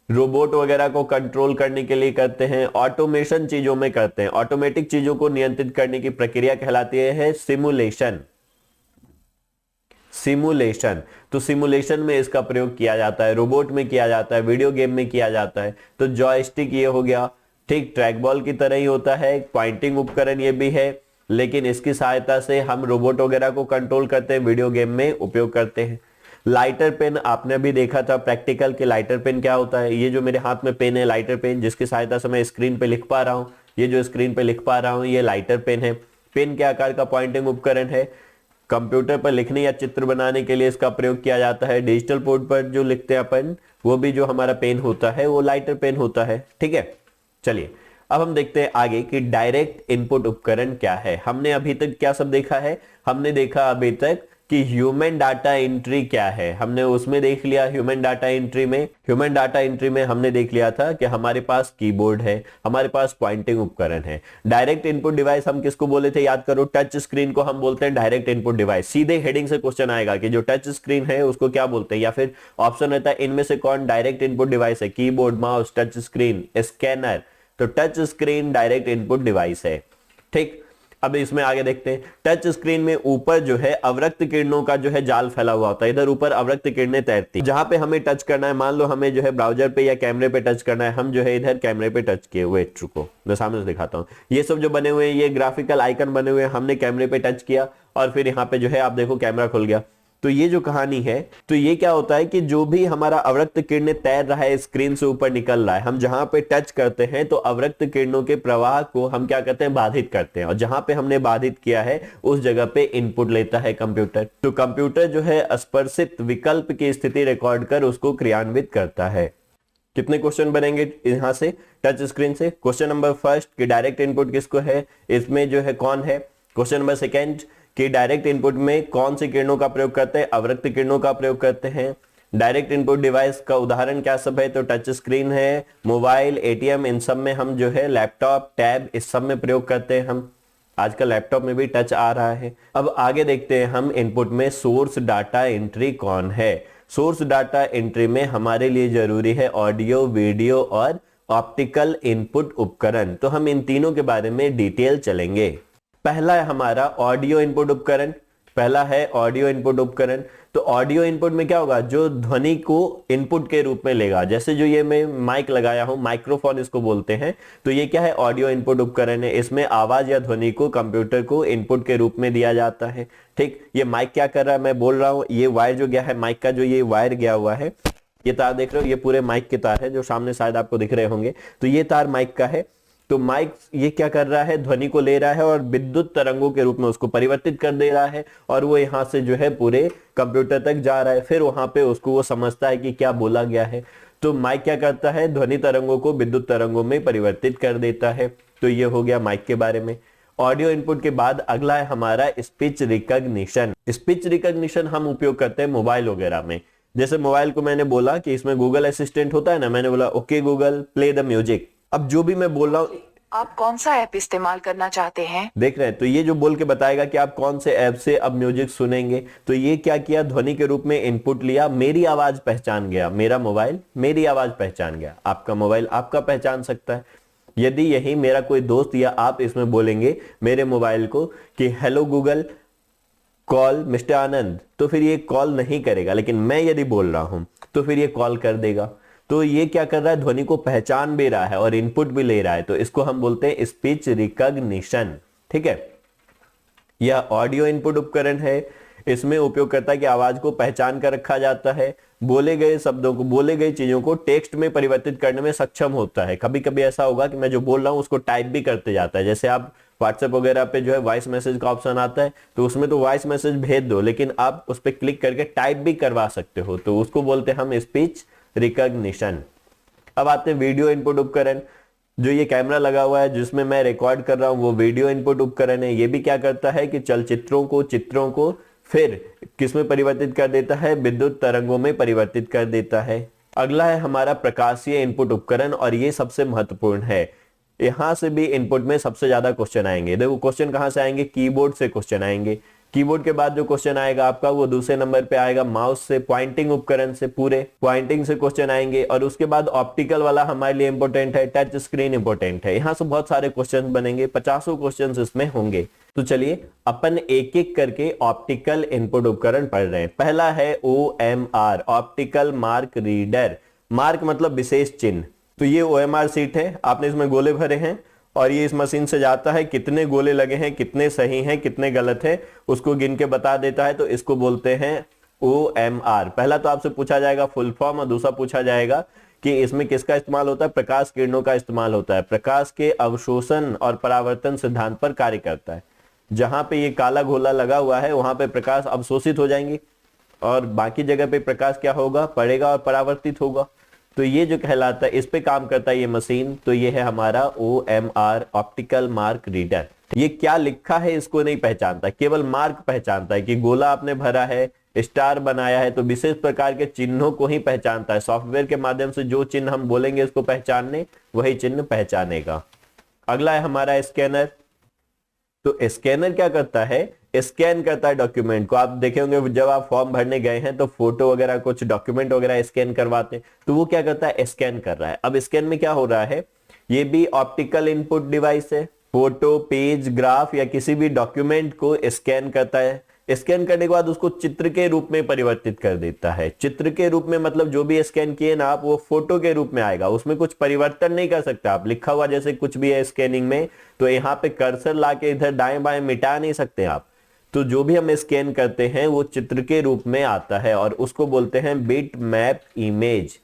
रोबोट वगैरह को कंट्रोल करने के लिए करते हैं, ऑटोमेशन चीजों में करते हैं। ऑटोमेटिक चीजों को नियंत्रित करने की प्रक्रिया कहलाती है सिमुलेशन। तो सिमुलेशन में इसका प्रयोग किया जाता है, रोबोट में किया जाता है, वीडियो गेम में किया जाता है। तो जॉयस्टिक ये हो गया। ठीक, ट्रैक बॉल की तरह ही होता है, पॉइंटिंग उपकरण ये भी है, लेकिन इसकी सहायता से हम रोबोट वगैरह को कंट्रोल करते हैं, वीडियो गेम में उपयोग करते हैं। लाइटर पेन आपने भी देखा था प्रैक्टिकल के, लाइटर पेन क्या होता है। ये जो मेरे हाथ में पेन है लाइटर पेन, जिसकी सहायता से मैं स्क्रीन पे लिख पा रहा हूं, ये जो स्क्रीन पे लिख पा रहा हूं ये लाइटर पेन है। पेन के आकार का पॉइंटिंग उपकरण है। कंप्यूटर पर लिखने या चित्र बनाने के लिए इसका प्रयोग किया जाता है। डिजिटल बोर्ड पर जो लिखते हैं अपन, वो भी जो हमारा पेन होता है वो लाइटर पेन होता है। ठीक है, चलिए अब हम देखते हैं आगे कि डायरेक्ट इनपुट उपकरण क्या है। हमने अभी तक क्या सब देखा है, हमने देखा अभी तक कि ह्यूमन डाटा एंट्री क्या है, हमने उसमें देख लिया। ह्यूमन डाटा एंट्री में हमने देख लिया था कि हमारे पास कीबोर्ड है, हमारे पास पॉइंटिंग उपकरण है। डायरेक्ट इनपुट डिवाइस हम किसको बोले थे, याद करो, टच स्क्रीन को हम बोलते हैं डायरेक्ट इनपुट डिवाइस। सीधे हेडिंग से क्वेश्चन आएगा कि जो टच स्क्रीन है उसको क्या बोलते हैं, या फिर ऑप्शन रहता है इनमें से कौन डायरेक्ट इनपुट डिवाइस है, keyboard, mouse, touch screen, scanner. तो touch screen direct input device है। ठीक, अब इसमें आगे देखते हैं, टच स्क्रीन में ऊपर जो है अवरक्त किरणों का जो है जाल फैला हुआ होता है, इधर ऊपर अवरक्त किरणें तैरती, जहां पे हमें टच करना है, मान लो हमें जो है ब्राउजर पे या कैमरे पे टच करना है, हम जो है इधर कैमरे पे टच किए हुए, रुको मैं सामने से दिखाता हूँ, ये सब जो बने हुए हैं ये ग्राफिकल आइकन बने हुए हैं, हमने कैमरे पे टच किया और फिर यहाँ पे जो है आप देखो कैमरा खुल गया। तो ये जो कहानी है, तो ये क्या होता है कि जो भी हमारा अवरक्त किरणें तैर रहा है स्क्रीन से ऊपर निकल रहा है, हम जहां पे टच करते हैं तो अवरक्त किरणों के प्रवाह को हम क्या करते हैं, बाधित करते हैं, और जहां पे हमने बाधित किया है उस जगह पे इनपुट लेता है कंप्यूटर। तो कंप्यूटर जो है स्पर्शित विकल्प की स्थिति रिकॉर्ड कर उसको क्रियान्वित करता है। कितने क्वेश्चन बनेंगे यहां से टच स्क्रीन से? क्वेश्चन नंबर फर्स्ट कि डायरेक्ट इनपुट किसको है, इसमें जो है कौन है। क्वेश्चन नंबर सेकेंड कि डायरेक्ट इनपुट में कौन सी किरणों का प्रयोग करते हैं, अवरक्त किरणों का प्रयोग करते हैं। डायरेक्ट इनपुट डिवाइस का उदाहरण क्या सब है, तो टच स्क्रीन है, मोबाइल, एटीएम, इन सब में हम जो है लैपटॉप, टैब, इस सब में प्रयोग करते हैं हम। आजकल लैपटॉप में भी टच आ रहा है। अब आगे देखते हैं हम इनपुट में सोर्स डाटा एंट्री कौन है। सोर्स डाटा एंट्री में हमारे लिए जरूरी है ऑडियो, वीडियो और ऑप्टिकल इनपुट उपकरण। तो हम इन तीनों के बारे में डिटेल चलेंगे। पहला है हमारा ऑडियो इनपुट उपकरण, पहला है ऑडियो इनपुट उपकरण। तो ऑडियो इनपुट में क्या होगा, जो ध्वनि को इनपुट के रूप में लेगा, जैसे जो ये मैं माइक लगाया हूं, माइक्रोफोन इसको बोलते हैं, तो ये क्या है, ऑडियो इनपुट उपकरण है। इसमें आवाज या ध्वनि को कंप्यूटर को इनपुट के रूप में दिया जाता है। ठीक, ये माइक क्या कर रहा है, मैं बोल रहा हूं, ये वायर जो गया है माइक का, जो ये वायर गया हुआ है, ये तार देख रहे हो, ये पूरे माइक के तार है जो सामने शायद आपको दिख रहे होंगे, तो ये तार माइक का है। तो माइक ये क्या कर रहा है, ध्वनि को ले रहा है और विद्युत तरंगों के रूप में उसको परिवर्तित कर दे रहा है, और वो यहाँ से जो है पूरे कंप्यूटर तक जा रहा है, फिर वहां पे उसको वो समझता है कि क्या बोला गया है। तो माइक क्या करता है, ध्वनि तरंगों को विद्युत तरंगों में परिवर्तित कर देता है। तो ये हो गया माइक के बारे में। ऑडियो इनपुट के बाद अगला है हमारा स्पीच रिकॉग्निशन। स्पीच रिकॉग्निशन हम उपयोग करते हैं मोबाइल वगैरह में। जैसे मोबाइल को मैंने बोला कि इसमें गूगल असिस्टेंट होता है ना, मैंने बोला okay Google play the music. अब जो भी मैं बोल रहा हूँ, आप कौन सा ऐप इस्तेमाल करना चाहते हैं, देख रहे हैं, तो ये जो बोल के बताएगा कि आप कौन से ऐप से अब म्यूजिक सुनेंगे। तो ये क्या किया, ध्वनि के रूप में इनपुट लिया, मेरी आवाज पहचान गया, मेरा मोबाइल मेरी आवाज पहचान गया, आपका मोबाइल आपका पहचान सकता है। यदि यही मेरा कोई दोस्त या आप इसमें बोलेंगे मेरे मोबाइल को कि हेलो गूगल कॉल मिस्टर आनंद, तो फिर ये कॉल नहीं करेगा, लेकिन मैं यदि बोल रहा हूं तो फिर ये कॉल कर देगा। तो ये क्या कर रहा है, ध्वनि को पहचान भी रहा है और इनपुट भी ले रहा है, तो इसको हम बोलते हैं स्पीच रिकॉग्निशन। ठीक है, यह ऑडियो इनपुट उपकरण है। इसमें उपयोगकर्ता की आवाज को पहचान कर रखा जाता है, बोले गए शब्दों को, बोले गई चीजों को टेक्स्ट में परिवर्तित करने में सक्षम होता है। कभी कभी ऐसा होगा कि मैं जो बोल रहा हूं उसको टाइप भी करते जाता है, जैसे आप व्हाट्सएप वगैरह पे जो है वॉइस मैसेज का ऑप्शन आता है, तो उसमें तो वॉइस मैसेज भेज दो, लेकिन आप उस पर क्लिक करके टाइप भी करवा सकते हो, तो उसको बोलते हैं हम स्पीच रिकॉग्निशन। अब आते हैं वीडियो इनपुट उपकरण। जो ये कैमरा लगा हुआ है जिसमें मैं रिकॉर्ड कर रहा हूं, वो वीडियो इनपुट उपकरण है। ये भी क्या करता है कि चलचित्रों को, चित्रों को फिर किसमें परिवर्तित कर देता है, विद्युत तरंगों में परिवर्तित कर देता है। अगला है हमारा प्रकाशीय इनपुट उपकरण, और ये सबसे महत्वपूर्ण है। यहां से भी इनपुट में सबसे ज्यादा क्वेश्चन आएंगे। देखो क्वेश्चन कहां से आएंगे, कीबोर्ड से क्वेश्चन आएंगे। कीबोर्ड के बाद जो क्वेश्चन आएगा आपका वो दूसरे नंबर पे आएगा माउस से, पॉइंटिंग उपकरण से, पूरे पॉइंटिंग से क्वेश्चन आएंगे। और उसके बाद ऑप्टिकल वाला हमारे लिए इंपॉर्टेंट है, टच स्क्रीन इंपॉर्टेंट है। यहाँ से बहुत सारे क्वेश्चन बनेंगे, 50 क्वेश्चन इसमें होंगे। तो चलिए अपन एक एक करके ऑप्टिकल इनपुट उपकरण पढ़ रहे हैं। पहला है OMR, optical mark reader. Mark मतलब विशेष चिन्ह। तो ये OMR सीट है, आपने इसमें गोले भरे हैं और ये इस मशीन से जाता है, कितने गोले लगे हैं, कितने सही हैं, कितने गलत है, उसको गिन के बता देता है। तो इसको बोलते हैं OMR। पहला तो आपसे पूछा जाएगा फुल फॉर्म, और दूसरा पूछा जाएगा कि इसमें किसका इस्तेमाल होता है, प्रकाश किरणों का इस्तेमाल होता है। प्रकाश के अवशोषण और परावर्तन सिद्धांत पर कार्य करता है। जहां पे ये काला गोला लगा हुआ है वहां पे प्रकाश अवशोषित हो जाएंगे और बाकी जगह पे प्रकाश क्या होगा, पड़ेगा और परावर्तित होगा। तो ये जो कहलाता है, इस पे काम करता है ये मशीन। तो ये है हमारा OMR, ऑप्टिकल मार्क रीडर। ये क्या लिखा है इसको नहीं पहचानता, केवल मार्क पहचानता है कि गोला आपने भरा है, स्टार बनाया है, तो विशेष प्रकार के चिन्हों को ही पहचानता है। सॉफ्टवेयर के माध्यम से जो चिन्ह हम बोलेंगे इसको पहचानने, वही चिन्ह पहचानेगा। अगला है हमारा स्कैनर। तो स्कैनर क्या करता है, स्कैन करता है डॉक्यूमेंट को। आप देखे होंगे जब आप फॉर्म भरने गए हैं तो फोटो वगैरह, कुछ डॉक्यूमेंट वगैरह स्कैन करवाते हैं, तो वो क्या करता है, स्कैन कर रहा है। अब स्कैन में क्या हो रहा है, ये भी ऑप्टिकल इनपुट डिवाइस है। फोटो, पेज, ग्राफ या किसी भी डॉक्यूमेंट को स्कैन करता है। स्कैन करने के बाद उसको चित्र के रूप में परिवर्तित कर देता है। चित्र के रूप में मतलब जो भी स्कैन किए ना आप, वो फोटो के रूप में आएगा, उसमें कुछ परिवर्तन नहीं कर सकते आप। लिखा हुआ जैसे कुछ भी है स्कैनिंग में, तो यहाँ पे कर्सर लाके इधर दाएं बाएं मिटा नहीं सकते आप। तो जो भी हम स्कैन करते हैं वो चित्र के रूप में आता है और उसको बोलते हैं बिट मैप इमेज।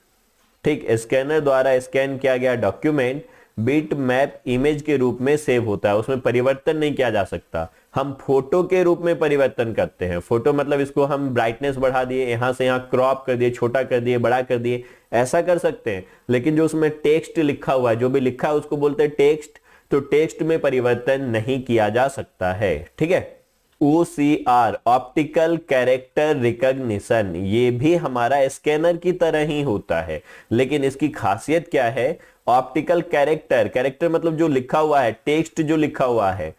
ठीक, स्कैनर द्वारा स्कैन किया गया डॉक्यूमेंट बिट मैप इमेज के रूप में सेव होता है, उसमें परिवर्तन नहीं किया जा सकता। हम फोटो के रूप में परिवर्तन करते हैं। फोटो मतलब इसको हम ब्राइटनेस बढ़ा दिए, यहां से यहां क्रॉप कर दिए, छोटा कर दिए, बड़ा कर दिए, ऐसा कर सकते हैं। लेकिन जो उसमें टेक्स्ट लिखा हुआ है, जो भी लिखा है उसको बोलते हैं टेक्स्ट। तो टेक्स्ट में परिवर्तन नहीं किया जा सकता है। ठीक है, OCR ऑप्टिकल कैरेक्टर रिकॉग्निशन, ये भी हमारा स्कैनर की तरह ही होता है, लेकिन इसकी खासियत क्या है? ऑप्टिकल कैरेक्टर, कैरेक्टर मतलब जो लिखा हुआ है, टेक्स्ट जो लिखा हुआ है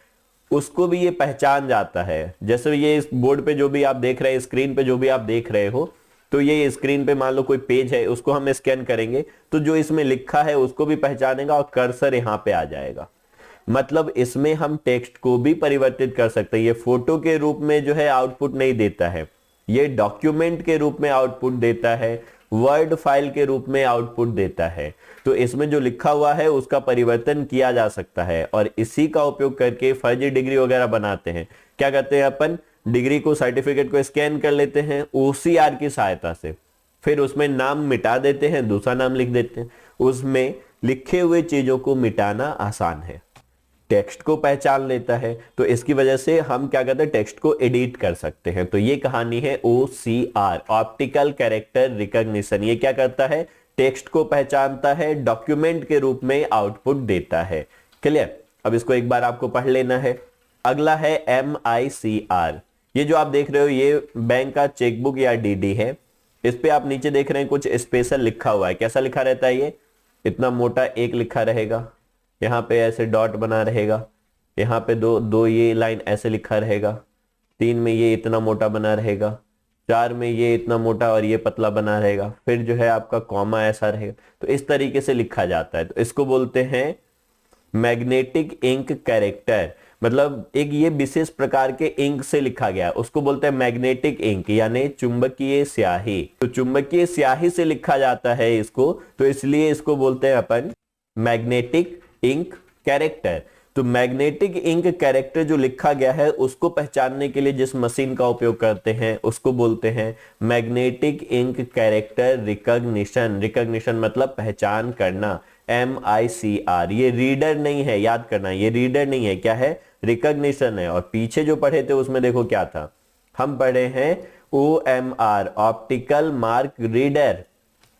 उसको भी ये पहचान जाता है। जैसे ये इस बोर्ड पे जो भी आप देख रहे हैं, स्क्रीन पे जो भी आप देख रहे हो, तो ये स्क्रीन पे मान लो कोई पेज है, उसको हम स्कैन करेंगे तो जो इसमें लिखा है उसको भी पहचानेगा और कर्सर यहाँ पे आ जाएगा। मतलब इसमें हम टेक्स्ट को भी परिवर्तित कर सकते हैं। ये फोटो के रूप में जो है आउटपुट नहीं देता है, ये डॉक्यूमेंट के रूप में आउटपुट देता है, वर्ड फाइल के रूप में आउटपुट देता है। तो इसमें जो लिखा हुआ है उसका परिवर्तन किया जा सकता है और इसी का उपयोग करके फर्जी डिग्री वगैरह बनाते हैं। क्या करते हैं अपन? डिग्री को, सर्टिफिकेट को स्कैन कर लेते हैं OCR की सहायता से, फिर उसमें नाम मिटा देते हैं, दूसरा नाम लिख देते हैं। उसमें लिखे हुए चीजों को मिटाना आसान है, टेक्स्ट को पहचान लेता है, तो इसकी वजह से हम क्या करते हैं? टेक्स्ट को एडिट कर सकते हैं। तो ये कहानी है OCR ऑप्टिकल कैरेक्टर रिकॉग्निशन। ये क्या करता है? टेक्स्ट को पहचानता है, डॉक्यूमेंट के रूप में आउटपुट देता है। क्लियर? अब इसको एक बार आपको पढ़ लेना है। अगला है MICR। ये जो आप देख रहे हो ये बैंक का चेकबुक या DD है। इस पे आप नीचे देख रहे हैं कुछ स्पेशल लिखा हुआ है। कैसा लिखा रहता है? ये इतना मोटा एक लिखा रहेगा, यहाँ पे ऐसे डॉट बना रहेगा, यहाँ पे दो ये लाइन ऐसे लिखा रहेगा, 3 में ये इतना मोटा बना रहेगा, 4 में ये इतना मोटा और ये पतला बना रहेगा, फिर जो है आपका कॉमा ऐसा रहेगा। तो इस तरीके से लिखा जाता है। तो इसको बोलते हैं मैग्नेटिक इंक कैरेक्टर। मतलब एक ये विशेष प्रकार के इंक से लिखा गया, उसको बोलते हैं मैग्नेटिक इंक, यानी चुंबकीय स्याही। तो चुंबकीय स्याही से लिखा जाता है इसको, तो इसलिए इसको बोलते हैं अपन मैग्नेटिक इंक कैरेक्टर। तो मैग्नेटिक इंक कैरेक्टर जो लिखा गया है उसको पहचानने के लिए जिस मशीन का उपयोग करते हैं उसको बोलते हैं magnetic ink character recognition. Recognition मतलब पहचान करना, MICR। ये रीडर नहीं है, याद करना, ये रीडर नहीं है, क्या है? रिकॉग्निशन है। और पीछे जो पढ़े थे उसमें देखो क्या था, हम पढ़े हैं OMR ऑप्टिकल मार्क रीडर।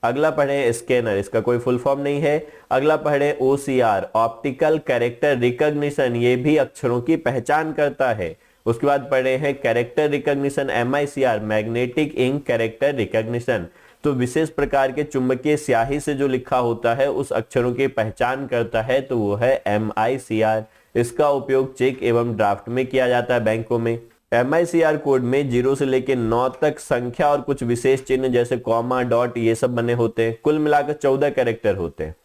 अगला पढ़े स्कैनर, इसका कोई फुल फॉर्म नहीं है। अगला पढ़े OCR ऑप्टिकल कैरेक्टर रिकॉग्निशन, ये भी अक्षरों की पहचान करता है। उसके बाद पढ़े हैं character recognition MICR magnetic ink character recognition. तो विशेष प्रकार के चुंबकीय स्याही से जो लिखा होता है उस अक्षरों की पहचान करता है, तो वो है MICR। इसका उपयोग चेक एवं ड्राफ्ट में किया जाता है बैंकों में। MICR कोड में 0 से लेकर 9 तक संख्या और कुछ विशेष चिन्ह जैसे कॉमा, डॉट, ये सब बने होते हैं। कुल मिलाकर 14 कैरेक्टर होते हैं।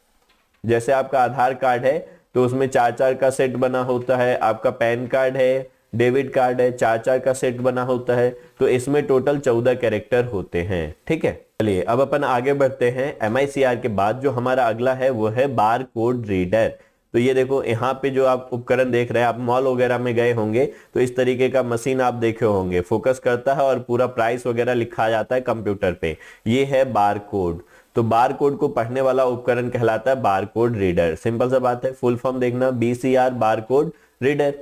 जैसे आपका आधार कार्ड है तो उसमें 4-4 का सेट बना होता है, आपका पैन कार्ड है, डेबिट कार्ड है, 4-4 का सेट बना होता है। तो इसमें टोटल 14 कैरेक्टर होते हैं। ठीक है, चलिए अब अपन आगे बढ़ते हैं। MICR के बाद जो हमारा अगला है वो है बार कोड रीडर। तो ये देखो यहाँ पे जो आप उपकरण देख रहे हैं, आप मॉल वगैरह में गए होंगे तो इस तरीके का मशीन आप देखे होंगे, फोकस करता है और पूरा प्राइस वगैरह लिखा जाता है कंप्यूटर पे। ये है बार कोड। तो बार कोड को पढ़ने वाला उपकरण कहलाता है बार कोड रीडर। सिंपल सा बात है, फुल फॉर्म देखना BCR bar code reader.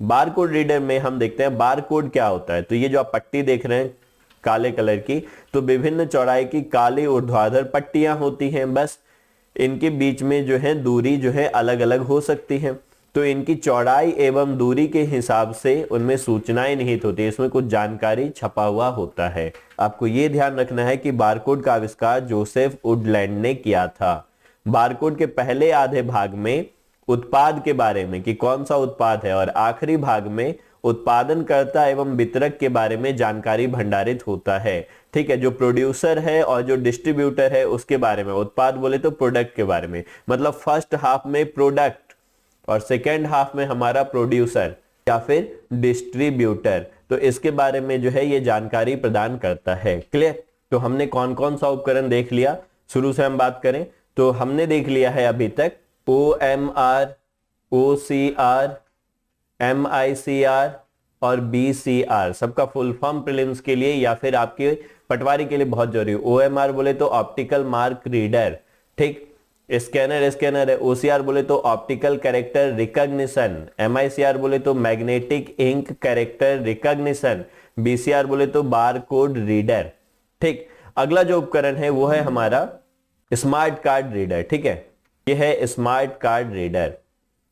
Bar code reader में हम देखते हैं बार कोड क्या होता है। तो ये जो आप पट्टी देख रहे हैं काले कलर की, तो विभिन्न चौड़ाई की काली ऊर्ध्वाधर पट्टियां होती हैं। बस इनके बीच में जो है दूरी जो है अलग अलग हो सकती है। तो इनकी चौड़ाई एवं दूरी के हिसाब से उनमें सूचनाएं निहित होती है, इसमें कुछ जानकारी छपा हुआ होता है। आपको ये ध्यान रखना है कि बारकोड का आविष्कार जोसेफ वुडलैंड ने किया था। बारकोड के पहले आधे भाग में उत्पाद के बारे में कि कौन सा उत्पाद है और आखिरी भाग में उत्पादनकर्ता एवं वितरक के बारे में जानकारी भंडारित होता है। ठीक है, जो प्रोड्यूसर है और जो डिस्ट्रीब्यूटर है उसके बारे में, उत्पाद बोले तो प्रोडक्ट के बारे में। मतलब फर्स्ट हाफ में प्रोडक्ट, और सेकेंड हाफ में हमारा प्रोड्यूसर या फिर डिस्ट्रीब्यूटर। तो इसके बारे में जो है ये जानकारी प्रदान करता है। क्लियर? तो हमने कौन कौन सा उपकरण देख लिया, शुरू से हम बात करें तो हमने देख लिया है अभी तक OMR, OCR, MICR और BCR। सबका फुल फॉर्म प्रीलिम्स के लिए या फिर आपके पटवारी के लिए बहुत जरूरी है। OMR बोले तो ऑप्टिकल मार्क रीडर, ठीक, स्कैनर है। OCR बोले तो ऑप्टिकल कैरेक्टर रिकॉग्निशन। MICR बोले तो magnetic ink character recognition. BCR बोले तो बार कोड रीडर, ठीक। अगला जो उपकरण है वो है हमारा स्मार्ट कार्ड रीडर, ठीक है। ये है smart card reader,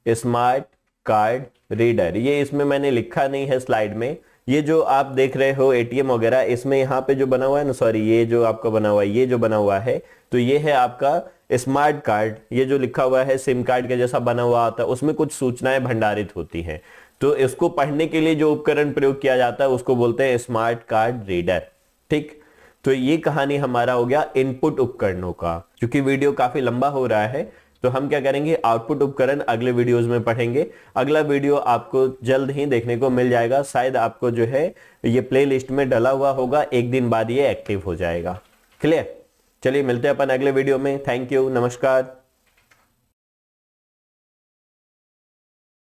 smart card reader. ये इसमें मैंने लिखा नहीं है स्लाइड में। ये जो आप देख रहे हो ATM वगैरह, इसमें यहाँ पे जो बना हुआ है ना, सॉरी, ये जो आपका बना हुआ है, ये जो बना हुआ है, तो ये है आपका स्मार्ट कार्ड। ये जो लिखा हुआ है सिम कार्ड के जैसा बना हुआ आता है, उसमें कुछ सूचनाएं भंडारित होती हैं। तो इसको पढ़ने के लिए जो उपकरण प्रयोग किया जाता है उसको बोलते हैं स्मार्ट कार्ड रीडर, ठीक। तो ये कहानी हमारा हो गया इनपुट उपकरणों का। क्योंकि वीडियो काफी लंबा हो रहा है तो हम क्या करेंगे, आउटपुट उपकरण अगले वीडियोस में पढ़ेंगे। अगला वीडियो आपको जल्द ही देखने को मिल जाएगा, शायद आपको जो है ये प्लेलिस्ट में डला हुआ होगा, एक दिन बाद ये एक्टिव हो जाएगा। क्लियर? चलिए मिलते हैं अपन अगले वीडियो में। थैंक यू, नमस्कार।